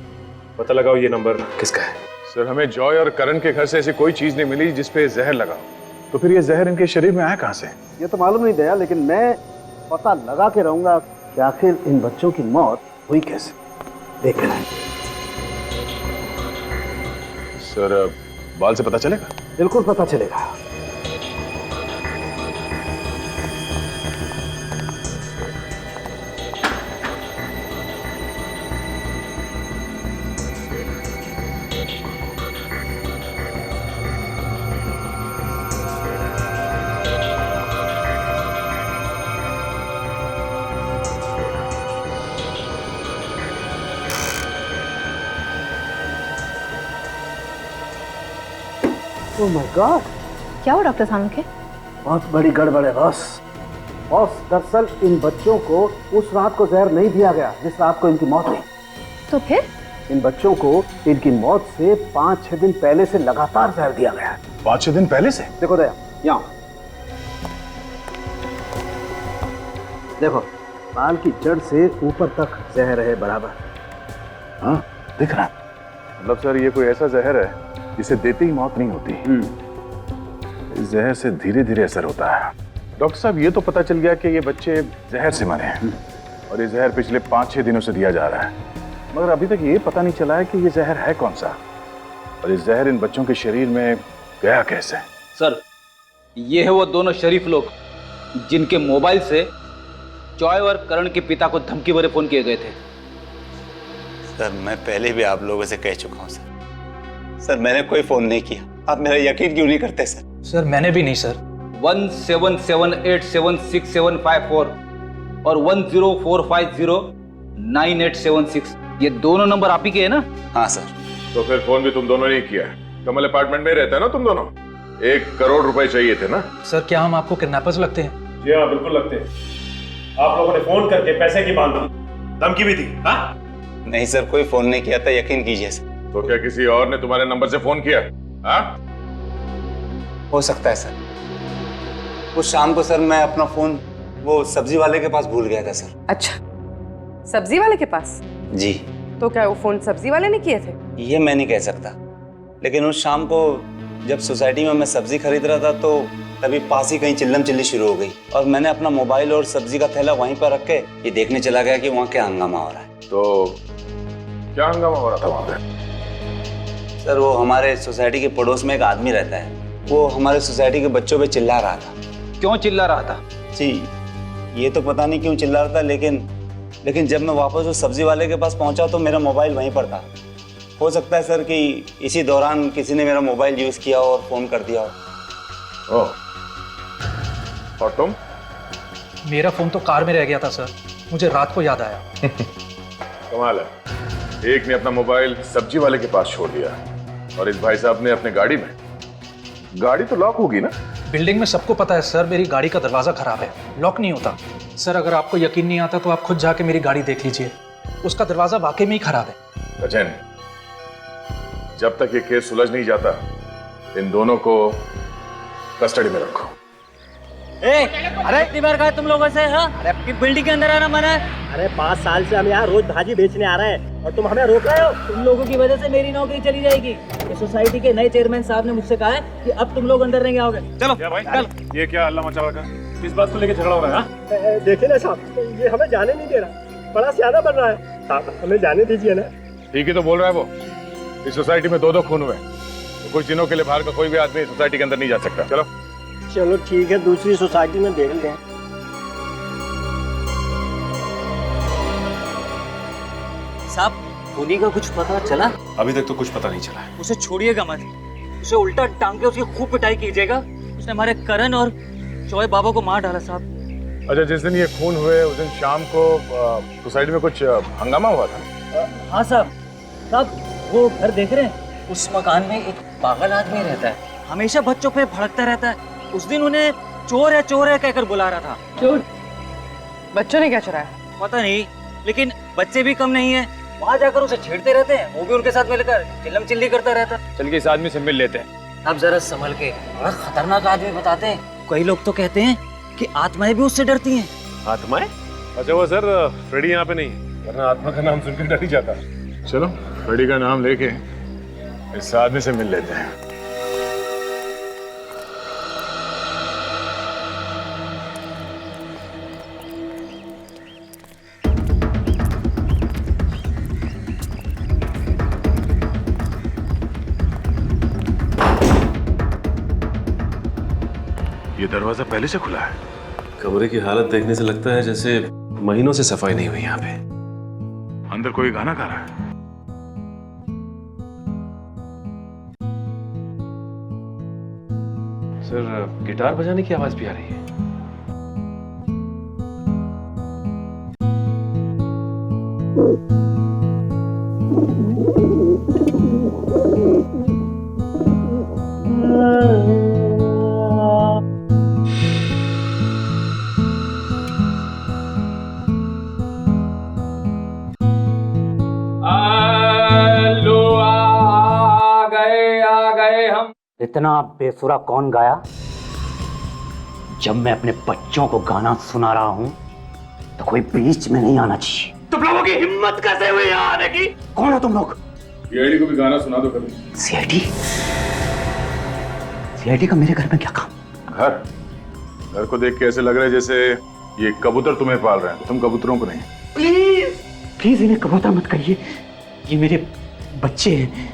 पता लगाओ ये नंबर किसका है। सर हमें जॉय और करण के घर से ऐसी कोई चीज नहीं मिली जिसपे जहर लगा, तो फिर ये जहर इनके शरीर में आया कहाँ से? ये तो मालूम नहीं दया, लेकिन मैं पता लगा के रहूंगा कि आखिर इन बच्चों की मौत हुई कैसे। देख रहे हैं सर, बाल से पता चलेगा? बिल्कुल पता चलेगा। ओह माय गॉड, क्या हुआ डॉक्टर साहब के? बहुत बड़ी गड़बड़ है बॉस। बॉस, दरअसल इन बच्चों को उस रात को जहर नहीं दिया गया जिस रात को इनकी मौत हुई। तो फिर इन बच्चों को इनकी मौत से 5-6 दिन पहले से लगातार जहर दिया गया है। 5-6 दिन पहले से? देखो दया, यहाँ देखो, बाल की जड़ से ऊपर तक जहर है बराबर। हाँ, दिख रहा है। मतलब सर ये कोई ऐसा जहर है जिसे देते ही मौत नहीं होती। इस जहर से धीरे धीरे असर होता है। डॉक्टर साहब, ये तो पता चल गया कि ये बच्चे जहर से मरे हैं और ये जहर पिछले 5-6 दिनों से दिया जा रहा है, मगर अभी तक ये पता नहीं चला है कि ये जहर है कौन सा और ये जहर इन बच्चों के शरीर में गया कैसे। सर, ये है वो दोनों शरीफ लोग जिनके मोबाइल से जॉय और करण के पिता को धमकी भरे फोन किए गए थे। सर, मैं पहले भी आप लोगों से कह चुका हूँ सर। सर, मैंने कोई फोन नहीं किया। आप मेरा यकीन क्यों नहीं करते सर? सर, मैंने भी नहीं सर। 17787654 और 10450987 ये दोनों नंबर आप ही के हैं ना? हाँ सर। तो फिर फोन भी तुम दोनों ने किया है? कमल अपार्टमेंट में रहता है ना तुम दोनों? 1 करोड़ रुपए चाहिए थे ना? सर, क्या हम आपको किडनैपर्स लगते हैं? जी हाँ, बिल्कुल लगते हैं। आप लोगों ने फोन करके पैसे की मांग की, धमकी भी दी। हाँ? नहीं सर, कोई फोन नहीं किया था, यकीन कीजिए सर। तो क्या किसी और ने तुम्हारे नंबर से फोन किया? हाँ? हो सकता है सर। उस शाम को सर मैं अपना फोन वो सब्जी वाले के पास भूल गया था सर। अच्छा, सब्जी वाले के पास? जी। तो क्या वो फोन सब्जी वाले ने किए थे? ये मैं नहीं कह सकता, लेकिन उस शाम को जब सोसाइटी में मैं सब्जी खरीद रहा था तो तभी पास ही कहीं चिल्लम चिल्ली शुरू हो गई और मैंने अपना मोबाइल और सब्जी का थैला वहीं पर रख के ये देखने चला गया कि वहाँ क्या हंगामा हो रहा है। तो क्या हंगामा हो रहा था वहाँ पे? सर, वो हमारे सोसाइटी के पड़ोस में एक आदमी रहता है, वो हमारे सोसाइटी के बच्चों पे चिल्ला रहा था। क्यों चिल्ला रहा था? जी, ये तो पता नहीं क्यों चिल्ला रहा था, लेकिन जब मैं वापस उस सब्जी वाले के पास पहुंचा तो मेरा मोबाइल वहीं पर था। हो सकता है सर कि इसी दौरान किसी ने मेरा मोबाइल यूज किया और फोन कर दिया हो। ओह, और तुम? मेरा फोन तो कार में रह गया था सर, मुझे रात को याद आया। कमाल है, एक ने अपना मोबाइल सब्जी वाले के पास छोड़ दिया और इस भाई साहब ने अपने गाड़ी में। गाड़ी तो लॉक होगी ना? बिल्डिंग में सबको पता है सर, मेरी गाड़ी का दरवाजा खराब है, लॉक नहीं होता। सर, अगर आपको यकीन नहीं आता तो आप खुद जाके मेरी गाड़ी देख लीजिए, उसका दरवाजा वाकई में ही खराब है। सचिन, जब तक ये केस सुलझ नहीं जाता इन दोनों को कस्टडी में रखो। अरे कितनी बार कहा तुम लोगों से? हाँ? अरे अपनी बिल्डिंग के अंदर आना मना है। अरे 5 साल से हम यहाँ रोज भाजी बेचने आ रहे हैं और तुम हमें रोक रहे हो। तुम लोगों की वजह से मेरी नौकरी चली जाएगी। ये सोसाइटी के नए चेयरमैन साहब ने मुझसे कहा है कि अब तुम लोग अंदर नहीं आओगे। चलो भाई, चल। ये क्या हल्ला मचा रखा? किस बात को लेकर झगड़ा हो रहा है? देखिए ना साहब, ये हमें जाने नहीं दे रहा, बड़ा ज्यादा बन रहा है। साहब, हमें जाने दीजिए ना। ठीक ही तो बोल रहा है वो। इस सोसाइटी में 2-2 खून हुए, तो कुछ दिनों के लिए बाहर का कोई भी आदमी सोसाइटी के अंदर नहीं जा सकता। चलो चलो ठीक है, दूसरी सोसाइटी में देख लेते हैं। साहब, खूनी का कुछ पता चला? अभी तक तो कुछ पता नहीं चला है। उसे छोड़िएगा मत, उसे उल्टा टांग के उसकी खूब पिटाई कीजिएगा। उसने हमारे करण और जॉय बाबा को मार डाला साहब। अच्छा, जिस दिन ये खून हुए उस दिन शाम को सोसाइटी में कुछ हंगामा हुआ था? हाँ साहब, वो घर देख रहे हैं, उस मकान में एक पागल आदमी रहता है, हमेशा बच्चों पे भड़कता रहता है। उस दिन उन्हें चोर है कहकर बुला रहा था। चोर? बच्चों ने क्या चुराया? पता नहीं, लेकिन बच्चे भी कम नहीं है, वहाँ जाकर उसे छेड़ते रहते हैं, वो भी उनके साथ मिलकर चिल्लम चिल्ली करता रहता। चल के इस आदमी से मिल लेते हैं। अब जरा संभल के, बड़ा खतरनाक आदमी बताते हैं। कई लोग तो कहते हैं कि आत्माएं भी उससे डरती हैं। आत्माएं? अच्छा, वो सर फ्रेडी यहाँ पे नहीं, वरना आत्मा का नाम सुनकर डर ही जाता। चलो फ्रेडी का नाम लेके इस आदमी से मिल लेते हैं। ये दरवाजा पहले से खुला है। कमरे की हालत देखने से लगता है जैसे महीनों से सफाई नहीं हुई यहाँ पे। अंदर कोई गाना गा रहा है। सर, गिटार बजाने की आवाज भी आ रही है। इतना बेसुरा कौन गाया? जब मैं अपने बच्चों को गाना सुना रहा हूं तो कोई बीच में नहीं आना चाहिए। तुम लोगों की हिम्मत कैसे हुई यहाँ आने की? कौन हो तुम लोग? सीआईडी को भी गाना सुना दो कभी। सीआईडी? सीआईडी का मेरे घर में क्या काम? घर को देख के ऐसे लग रहा है जैसे ये कबूतर तुम्हें पाल रहे हैं, तुम कबूतरों को नहीं। प्लीज प्लीज इन्हें कबूतर मत कहिए, ये मेरे बच्चे हैं।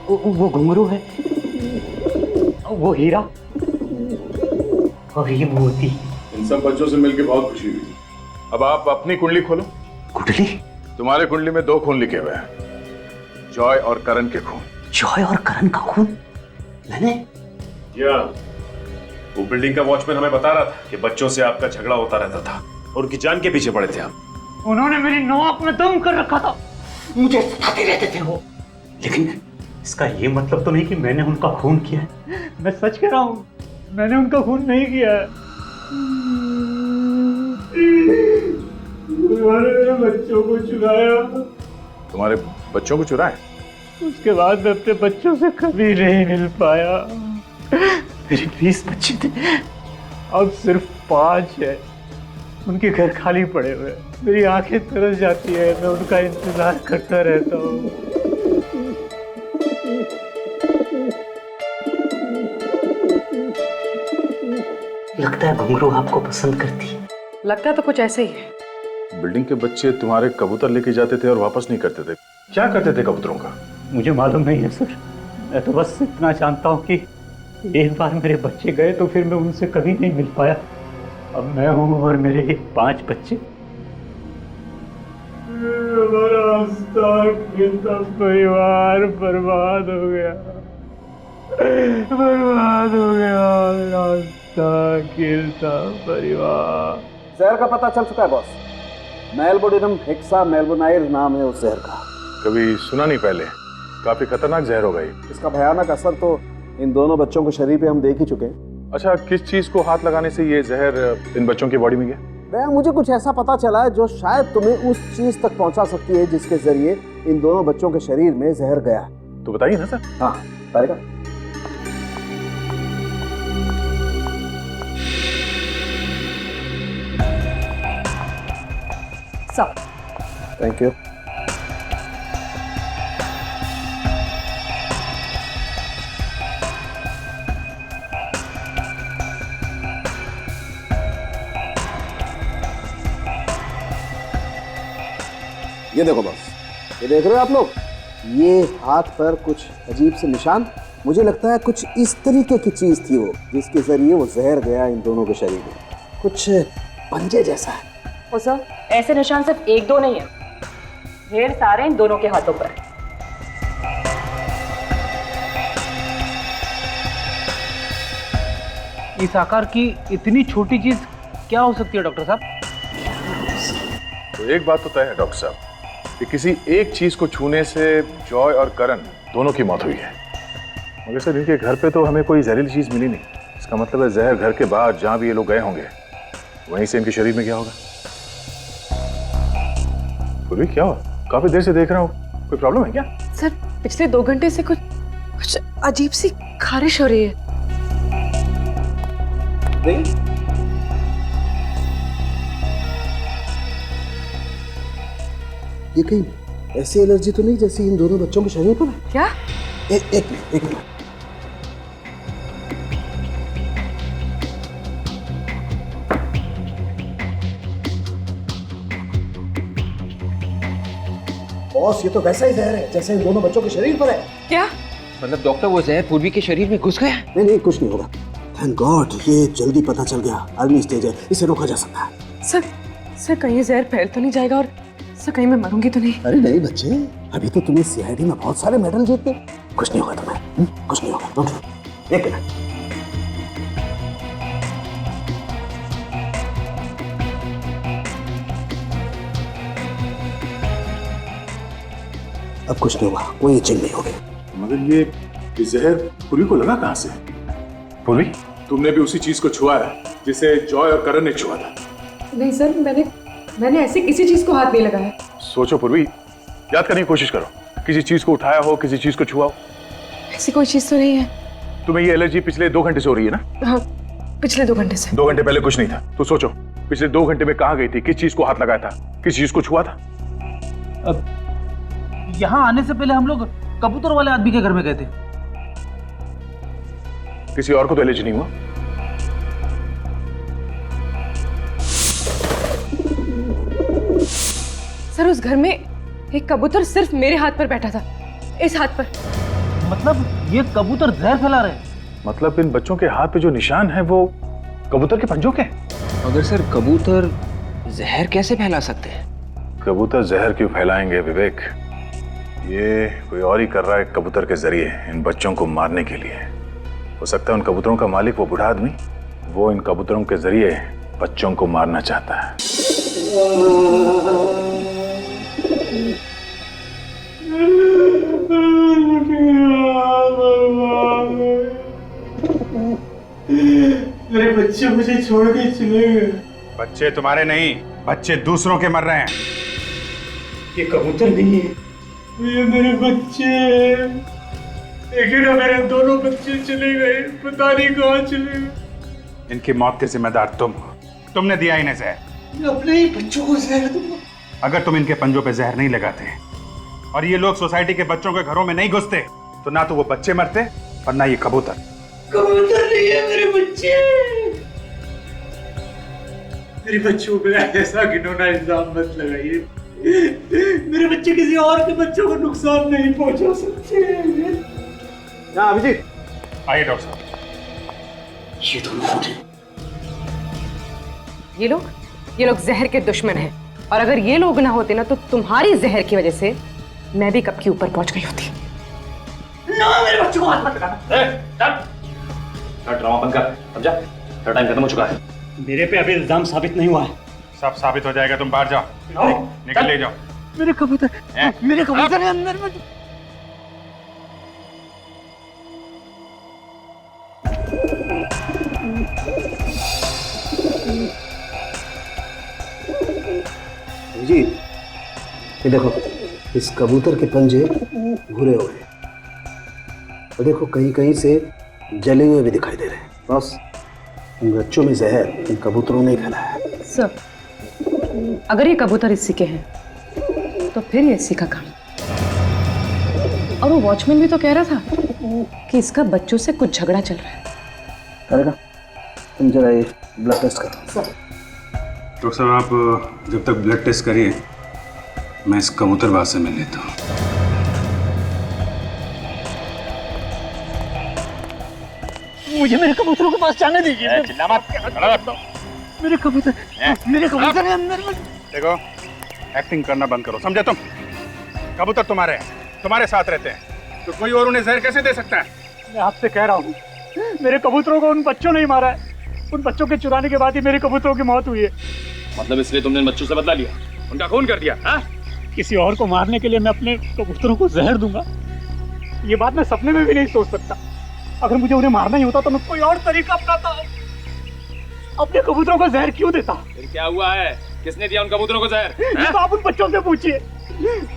वो घुंघरू है, वो हीरा और ये मोती। इन सब बच्चों से मिलकर बहुत खुशी हुई। अब आप अपनी कुंडली खोलो। कुंडली? तुम्हारे कुंडली में 2 खून लिखे हुए हैं, जॉय और करण के खून। जॉय और करण का खून? मैंने? या वो बिल्डिंग का वॉचमैन हमें बता रहा था कि बच्चों से आपका झगड़ा होता रहता था और उनकी जान के पीछे पड़े थे आप। उन्होंने मेरी नाक में दम कर रखा था, मुझे सताते रहते थे वो। लेकिन इसका ये मतलब तो नहीं कि मैंने उनका खून किया है। मैं सच कह रहा हूँ, मैंने उनका खून नहीं किया है। उन्होंने मेरे बच्चों को चुराया। तुम्हारे बच्चों को चुराए? उसके बाद मैं अपने बच्चों से कभी नहीं मिल पाया। मेरे 20 बच्चे थे, अब सिर्फ 5 है। उनके घर खाली पड़े हुए हैं। मेरी आंखें तरस जाती है, मैं उनका इंतजार करता रहता हूँ। लगता है घुंघरू आपको पसंद करती है। लगता है तो कुछ ऐसे ही है। बिल्डिंग के बच्चे तुम्हारे कबूतर लेके जाते थे और वापस नहीं करते थे, क्या करते थे कबूतरों का? मुझे मालूम नहीं है सर, मैं तो बस इतना जानता हूँ कि एक बार मेरे बच्चे गए तो फिर मैं उनसे कभी नहीं मिल पाया। अब मैं हूँ और मेरे 5 बच्चे। परिवार बर्बाद हो गया, बर्बाद हो गया मेरा गिरता परिवार। जहर का पता चल चुका है बॉस। मेलबोडिनम हेक्सा मेलबोनाइर नाम है उस जहर का। कभी सुना नहीं पहले, काफी खतरनाक जहर हो गई। इसका भयानक असर तो इन दोनों बच्चों के शरीर पे हम देख ही चुके हैं। अच्छा, किस चीज को हाथ लगाने से ये जहर इन बच्चों की बॉडी में गया? भैया मुझे कुछ ऐसा पता चला है जो शायद तुम्हें उस चीज तक पहुंचा सकती है जिसके जरिए इन दोनों बच्चों के शरीर में जहर गया। तो बताइए ना सर। हाँ बताएगा। सब थैंक यू। ये देखो बॉस, ये देख रहे हो आप लोग, ये हाथ पर कुछ अजीब से निशान। मुझे लगता है कुछ इस तरीके की चीज थी वो, जिसके जरिए वो जहर गया इन दोनों के शरीर में। कुछ पंजे जैसा है। ओ सर, ऐसे निशान सिर्फ 1-2 नहीं है, ढेर सारे इन दोनों के हाथों पर। इस आकार की इतनी छोटी चीज क्या हो सकती है डॉक्टर साहब? तो एक बात तो तय है डॉक्टर साहब कि किसी एक चीज को छूने से जॉय और करण दोनों की मौत हुई है। मगर सर इनके घर पे तो हमें कोई जहरीली चीज मिली नहीं। इसका मतलब है जहर घर के बाहर जहां भी ये लोग गए होंगे वहीं से इनके शरीर में क्या होगा। पूर्वी क्या हुआ? काफी देर से देख रहा हूँ, कोई प्रॉब्लम है क्या? सर पिछले 2 घंटे से कुछ अजीब सी खारिश हो रही है। ये कहीं ऐसी एलर्जी तो नहीं जैसी इन दोनों बच्चों के शरीर पर है? क्या? एक मिनट। बॉस ये तो वैसा ही जहर है जैसे इन दोनों बच्चों के शरीर पर है। क्या मतलब डॉक्टर वो जहर पूर्वी के शरीर में घुस गया? नहीं कुछ नहीं होगा। थैंक गॉड ये जल्दी पता चल गया। अर्ली स्टेज है, इसे रोका जा सकता है। सर कहीं जहर फैल तो नहीं जाएगा और सर कहीं मैं मरूंगी तो नहीं? अरे नहीं बच्चे, अभी तो तुम्हें सीआईडी में बहुत सारे मेडल जीते। कुछ नहीं होगा तुम्हें, कुछ नहीं होगा। एक मिनट। अब कुछ नहीं हुआ, कोई चिन्ह नहीं होगी। मगर ये जहर पूर्वी को लगा कहां से? पूर्वी तुमने भी उसी चीज को छुआ है जिसे जॉय और करण ने छुआ था? नहीं सर, मैंने ऐसे किसी चीज को हाथ नहीं लगाया। सोचो पूर्वी, याद करने की कोशिश करो। किसी चीज को उठाया हो, किसी चीज को छुआ हो? ऐसी कोई चीज तो नहीं है। तुम्हें ये एलर्जी पिछले 2 घंटे से हो रही है ना? हाँ, पिछले 2 घंटे से। 2 घंटे पहले कुछ नहीं था। तो सोचो पिछले 2 घंटे में कहाँ गई थी, किस चीज को हाथ लगाया था, किस चीज को छुआ था? अब यहाँ आने से पहले हम लोग कबूतर वाले आदमी के घर में गए थे। किसी और को तो एलर्जी नहीं हुआ? सर उस घर में एक कबूतर सिर्फ मेरे हाथ पर बैठा था, इस हाथ पर। मतलब ये कबूतर जहर फैला रहे हैं? मतलब इन बच्चों के हाथ पे जो निशान है वो कबूतर के पंजों के? मगर सर कबूतर जहर कैसे फैला सकते हैं? कबूतर जहर क्यों फैलाएंगे विवेक? ये कोई और ही कर रहा है कबूतर के जरिए इन बच्चों को मारने के लिए। हो सकता है उन कबूतरों का मालिक वो बूढ़ा आदमी, वो इन कबूतरों के जरिए बच्चों को मारना चाहता है। मेरे बच्चे मुझे छोड़ के चले गए। बच्चे तुम्हारे नहीं, बच्चे दूसरों के मर रहे हैं। ये कबूतर नहीं है, ये मेरे बच्चे हैं। लेकिन मेरे दोनों बच्चे चले गए, पता नहीं कहाँ चले गए। इनकी मौत के जिम्मेदार तुम हो, तुमने दिया इन्हें जहर। मैं अपने ही बच्चों को जहर दूंगा। अगर तुम इनके पंजों पे जहर नहीं लगाते और ये लोग सोसाइटी के बच्चों के घरों में नहीं घुसते तो ना तो वो बच्चे मरते और ना ये कबूतर। कबूतर नहीं है, मेरे बच्चे। मेरे बच्चों पे ऐसा घिनौना इल्जाम मत लगाइए। मेरे बच्चे किसी और के बच्चों को नुकसान नहीं पहुंचा सकते। अभिजीत आइए डॉक्टर साहब। ये दोनों ये लोग जहर के दुश्मन हैं, और अगर ये लोग ना होते ना तो तुम्हारी जहर की वजह से मैं भी कब के ऊपर पहुंच गई होती। ना मेरे बच्चों को हाथ मत लगाना। ड्रामा बंद कर, समझा? तेरा टाइम खत्म हो चुका है। मेरे पे अभी इल्जाम साबित नहीं हुआ है। सब साबित हो जाएगा, तुम बाहर जाओ, निकल ले जाओ। मेरे कबूतर है अंदर में। जी ये देखो, इस कबूतर के पंजे भूरे हुए हैं और देखो कहीं कहीं से जले हुए भी दिखाई दे रहे हैं। बस इन बच्चों में जहर इन कबूतरों ने फैलाया है। सर अगर ये कबूतर इसी के हैं तो फिर ये इसी का काम। और वो वॉचमैन भी तो कह रहा था कि इसका बच्चों से कुछ झगड़ा चल रहा है। करेगा, तुम जरा ये ब्लड टेस्ट करो। डॉक्टर साहब आप जब तक ब्लड टेस्ट करिए मैं इस कबूतरबाज से मिल लेता हूँ। मुझे मेरे कबूतरों के पास जाने दीजिए। चिल्ला मत। मेरे कबूतर है अंदर में। देखो एक्टिंग करना बंद करो, समझे तुम? कबूतर तुम्हारे साथ रहते हैं तो कोई और उन्हें जहर कैसे दे सकता है? मैं आपसे कह रहा हूँ, मेरे कबूतरों को उन बच्चों ने ही मारा है। उन बच्चों के चुराने के बाद ही मेरे कबूतरों की मौत हुई है। मतलब इसलिए तुमने इन बच्चों से बदला लिया, उनका खून कर दिया? हाँ? किसी और को मारने के लिए मैं अपने कबूतरों को जहर दूंगा, ये बात मैं सपने में भी नहीं सोच सकता। अगर मुझे उन्हें मारना ही होता तो मैं कोई और तरीका अपनाता। अपने कबूतरों को जहर क्यों देता? फिर क्या हुआ है? किसने दिया उन कबूतरों को जहर? तो आप उन बच्चों से पूछिए।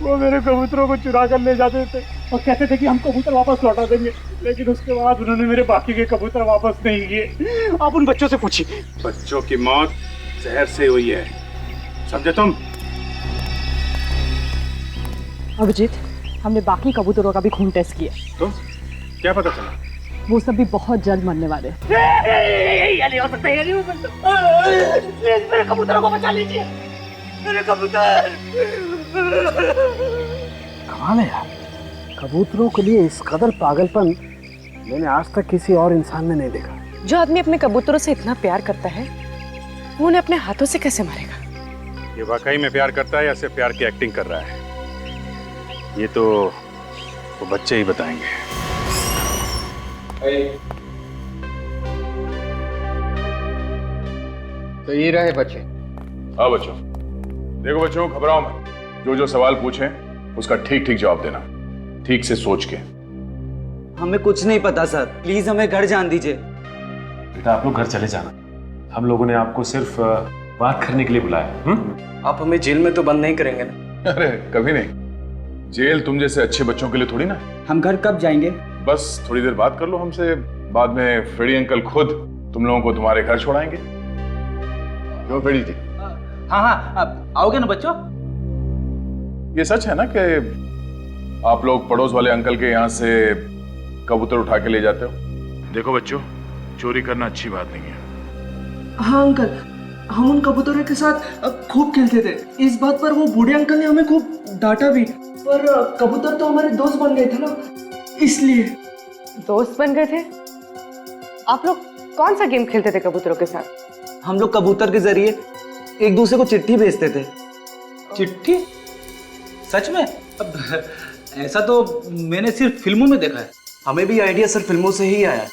वो मेरे कबूतरों को चुरा कर ले जाते थे और कहते थे कि हम कबूतर वापस लौटा देंगे, लेकिन उसके बाद उन्होंने मेरे बाकी के कबूतर वापस नहीं किए। आप उन बच्चों से पूछिए। बच्चों की मौत जहर से हुई है, समझे तुम? अभिजीत, हमने बाकी कबूतरों का भी खून टेस्ट किया। तो क्या पता चला? वो सब भी बहुत जल्द मरने वाले। मेरे कबूतरों को बचा लीजिए, मेरे कबूतर। कमाल है यार, कबूतरों के लिए इस कदर पागलपन मैंने आज तक किसी और इंसान में नहीं देखा। जो आदमी अपने कबूतरों से इतना प्यार करता है वो उन्हें अपने हाथों से कैसे मारेगा? ये वाकई में प्यार करता है या सिर्फ प्यार की एक्टिंग कर रहा है, ये तो वो बच्चे ही बताएंगे। तो ये रहे बच्चे। हाँ बच्चों, देखो बच्चों घबराओ मत, जो सवाल पूछें उसका ठीक ठीक जवाब देना, ठीक से सोच के। हमें कुछ नहीं पता सर, प्लीज हमें घर जान दीजिए। बेटा आप लोग घर चले जाना, हम लोगों ने आपको सिर्फ बात करने के लिए बुलाया। आप हमें जेल में तो बंद नहीं करेंगे ना? अरे कभी नहीं, जेल तुम जैसे अच्छे बच्चों के लिए थोड़ी ना। हम घर कब जाएंगे? बस थोड़ी देर बात कर लो हमसे, बाद में फेड़ी अंकल खुद तुम लोगों को तुम्हारे घर छोड़ाएंगे। क्यों फेड़ी जी? हाँ हाँ, आओगे ना बच्चों? ये सच है ना कि आप लोग पड़ोस वाले अंकल के यहाँ से कबूतर उठा के ले जाते हो? देखो बच्चों, चोरी करना अच्छी बात नहीं है। हाँ अंकल, हम उन कबूतरों के साथ खूब खेलते थे। इस बात पर वो बूढ़े अंकल ने हमें खूब डांटा भी, पर कबूतर तो हमारे दोस्त बन गए थे ना, इसलिए। दोस्त बन गए थे? आप लोग कौन सा गेम खेलते थे कबूतरों के साथ? हम लोग कबूतर के जरिए एक दूसरे को चिट्ठी भेजते थे। चिट्ठी? सच में? अब ऐसा तो मैंने सिर्फ फिल्मों में देखा है। हमें भी आइडिया सर फिल्मों से ही आया है।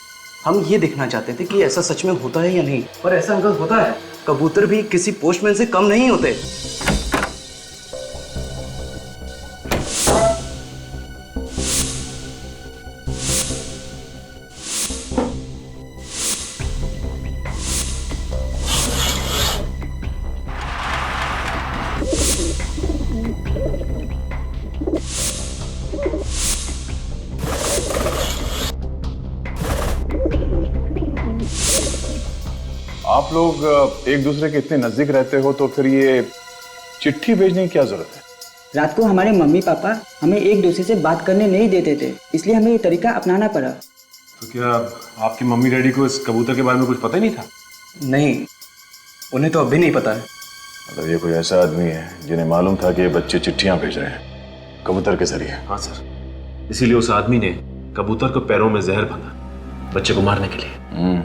हम ये देखना चाहते थे कि ऐसा सच में होता है या नहीं, पर ऐसा अंकल होता है। कबूतर भी किसी पोस्टमैन से कम नहीं होते। आप लोग एक दूसरे के इतने नजदीक रहते हो तो फिर ये चिट्ठी भेजने की क्या जरूरत है? रात को हमारे मम्मी पापा हमें एक दूसरे से बात करने नहीं देते थे, इसलिए हमें ये तरीका अपनाना पड़ा। तो क्या आपकी मम्मी डैडी को इस कबूतर के बारे में कुछ पता ही नहीं था? नहीं, उन्हें तो अभी नहीं पता है। मतलब ये कोई ऐसा आदमी है जिन्हें मालूम था कि ये बच्चे चिट्ठियां भेज रहे हैं कबूतर के जरिए? हाँ सर, इसीलिए उस आदमी ने कबूतर को पैरों में जहर भरा बच्चे को मारने के लिए।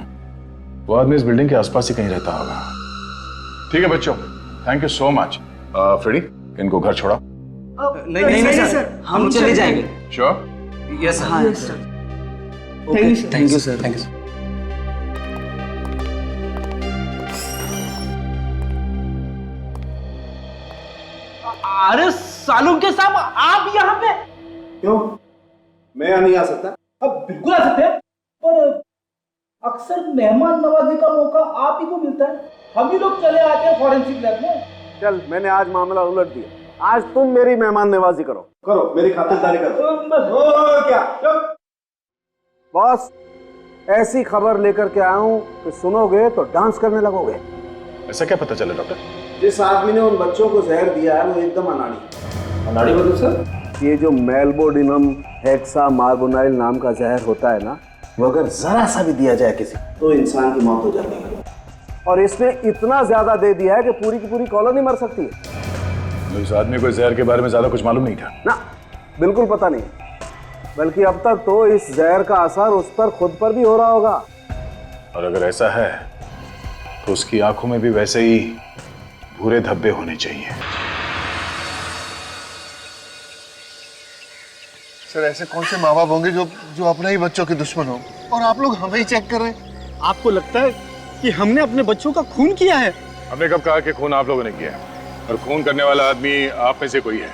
वो आदमी इस बिल्डिंग के आसपास ही कहीं रहता होगा। ठीक है बच्चों, thank you so much. Freddy, इनको घर छोड़ा। नहीं सर, हम चले जाएंगे। श्योर? Yes sir. हाँ sir. Thank you sir. Thank you sir. अरे सालूम के साहब, आप यहाँ पे? क्यों? मैं यहाँ नहीं आ सकता? अब बिल्कुल आ सकते हैं, पर अक्सर मेहमान नवाजी का मौका आप ही को मिलता है। हम ही लोग चले आते हैं फॉरेंसिक लैब में। चल, मैंने आज मामला उलट दिया। आज तुम मेरी मेहमान नवाजी करो, मेरी खातिरदारी करो। क्या बॉस, ऐसी खबर लेकर के आया हूँ कि सुनोगे तो डांस करने लगोगे। ऐसा क्या पता चला डॉक्टर? जिस आदमी ने उन बच्चों को जहर दिया है वो एकदम अनाड़ी मतलब सर? ये जो मेल्बोडिनम हेक्सा मार्बोनाइल नाम का जहर होता है ना, वो अगर जरा सा भी दिया जाए किसी तो इंसान की मौत हो जाती है। और इसने इतना ज्यादा दे दिया है कि पूरी की पूरी कॉलोनी मर सकती है। इस आदमी को जहर के बारे में ज्यादा कुछ मालूम नहीं था ना? बिल्कुल पता नहीं, बल्कि अब तक तो इस जहर का असर उस पर खुद पर भी हो रहा होगा। और अगर ऐसा है तो उसकी आंखों में भी वैसे ही भूरे धब्बे होने चाहिए। सर, ऐसे कौन से माँ बाप होंगे जो अपने ही बच्चों के दुश्मन हो, और आप लोग हमें ही चेक कर रहे हैं? आपको लगता है कि हमने अपने बच्चों का खून किया है? हमने कब कहा कि खून आप लोगों ने किया है? और खून करने वाला आदमी आप में से कोई है।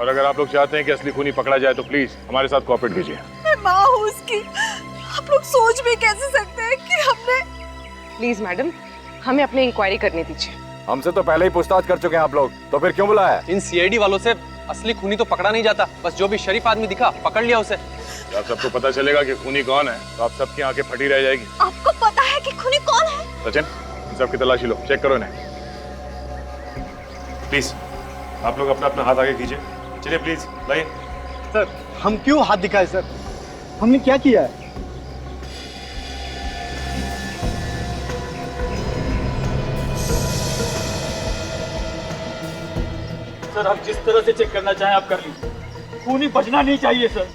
और अगर आप लोग चाहते हैं कि असली खूनी पकड़ा जाए तो प्लीज हमारे साथ कोऑपरेट कीजिए। मैं माँ हूँ उसकी, आप लोग सोच भी कैसे सकते हैं कि हमने। प्लीज मैडम, हमें अपनी इंक्वायरी करने दीजिए। हमसे तो पहले ही पूछताछ कर चुके हैं आप लोग, तो फिर क्यों बुलाया? इन सीआईडी वालों से असली खूनी तो पकड़ा नहीं जाता, बस जो भी शरीफ आदमी दिखा पकड़ लिया उसे। जब सबको पता चलेगा कि खूनी कौन है तो आप सबकी आंखें फटी रह जाएगी। आपको पता है कि खूनी कौन है? सचिन, इन सबकी तलाशी लो, चेक करो इन्हें। प्लीज आप लोग अपना अपना हाथ आगे कीजिए। चलिए प्लीज, लाइए। सर, हम क्यों हाथ दिखाए सर? हमने क्या किया है? सर, आप जिस तरह से चेक करना चाहें आप कर लीजिए, खूनी बचना नहीं चाहिए सर।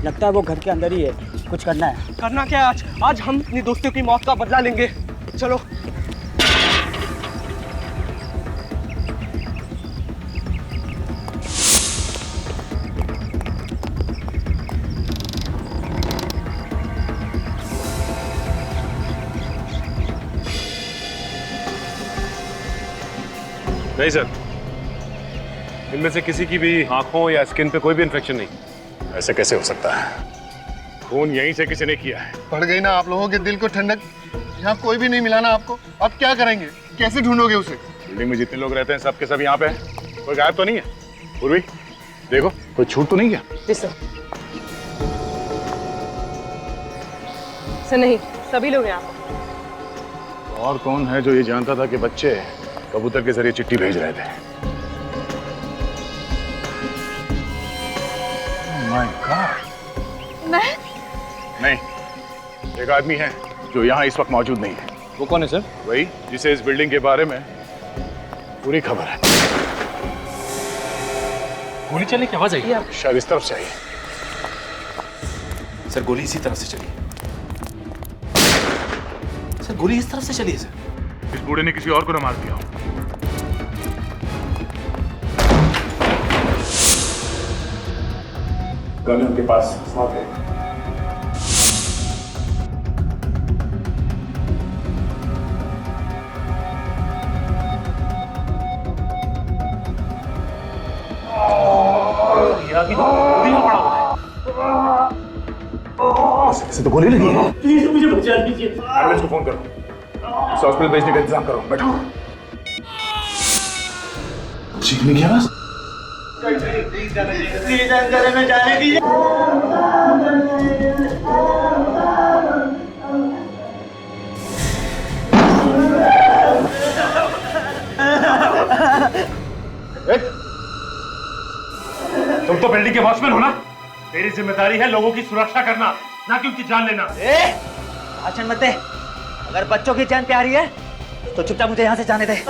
लगता है वो घर के अंदर ही है, कुछ करना है। करना क्या है? आज हम अपनी दोस्तों की मौत का बदला लेंगे। चलो। नहीं सर, इनमें से किसी की भी आंखों या स्किन पे कोई भी इन्फेक्शन नहीं। ऐसे कैसे हो सकता है? खून यहीं से किसी ने किया है। पड़ गई ना आप लोगों के दिल को ठंडक। यहाँ कोई भी नहीं मिला ना आपको? अब क्या करेंगे? कैसे ढूंढोगे उसे? बिल्डिंग में जितने लोग रहते हैं सब के सब यहाँ पे हैं। कोई गायब तो नहीं है? पूर्वी, देखो कोई छूट तो नहीं गया? जी सर। सर नहीं, सभी लोग यहाँ पर। और कौन है जो ये जानता था कि बच्चे कबूतर के जरिए चिट्ठी भेज रहे थे? My God. मैं? नहीं, एक आदमी है जो यहाँ इस वक्त मौजूद नहीं है। वो कौन है सर? वही जिसे इस बिल्डिंग के बारे में पूरी खबर है। गोली चलने की आवाज आई। शायद इस तरफ से आई। सर गोली इसी तरफ से चली। सर गोली इस तरफ से चली है सर। इस बूढ़े ने किसी और को न मार दिया हो। गन उनके पास साथ है। इसे तो गोली लगी है। प्लीज मुझे बचा दीजिए। एम्बुलेंस को फोन करो, इसे हॉस्पिटल भेजने का इंतजाम करो। बैठो। चीखने की आवाज? में जाने दीजिए। तुम तो बिल्डिंग के वॉचमैन हो ना? तेरी जिम्मेदारी है लोगों की सुरक्षा करना, ना कि उनकी जान लेना। भाषण मत दे। अगर बच्चों की जान प्यारी है तो चुपचाप मुझे यहाँ से जाने दे। कुछ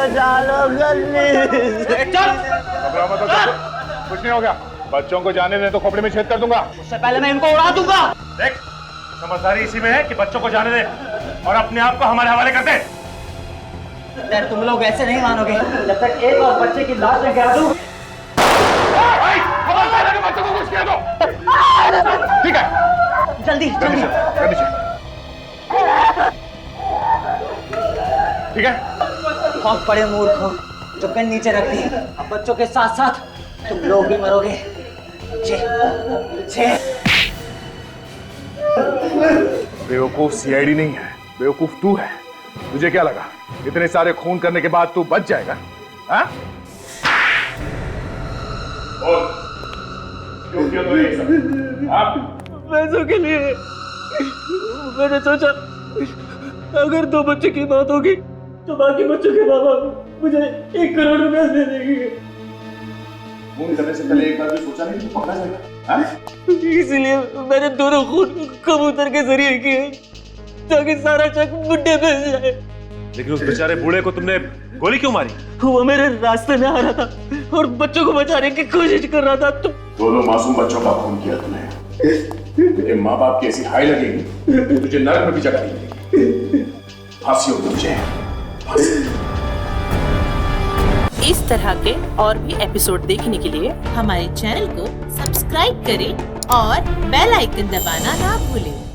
नहीं हो गया। बच्चों को जाने दे तो खोपड़ी में छेद कर दूंगा। उससे पहले मैं इनको उड़ा दूंगा। देख, समझदारी इसी में है कि बच्चों को जाने दे और अपने आप को हमारे हवाले कर दे। तुम लोग ऐसे नहीं मानोगे जब तक एक और बच्चे की लाश न गिरा दूं। बच्चों को कुछ किया तो ठीक है। जल्दी जल्दी ठीक है। बहुत बड़े मूर्ख हो जो गन नीचे रख दी। अब बच्चों के साथ साथ तुम लोग भी मरोगे। बेवकूफ सीआईडी नहीं है, बेवकूफ तू है। तुझे क्या लगा इतने सारे खून करने के बाद तू बच जाएगा? हाँ? क्यों किया तूने ये सब? पैसों के लिए। मैंने सोचा अगर 2 बच्चे की मौत होगी तो बाकी बच्चों के बाबा मुझे 1 करोड़ रुपए दे देंगे। खून करने से पहले एक बार भी सोचा नहीं कि पकड़ा जाएगा? हाँ? इसलिए मैंने दोनों खून कबूतर के जरिए किए ताकि सारा शक बुड्ढे पे जाए। लेकिन उस बेचारे बूढ़े को तुमने गोली क्यों मारी? वो मेरे रास्ते में आ रहा था और बच्चों को बचाने की कोशिश कर रहा था। दोनों मासूम बच्चों का खून किया तूने। तेरे माँ बाप की ऐसी हाय लगेगी तुझे नरक में भी जगह नहीं मिलेगी। फांसी होगी तुझे। इस तरह के और भी एपिसोड देखने के लिए हमारे चैनल को सब्सक्राइब करें और बेल आइकन दबाना ना भूलें।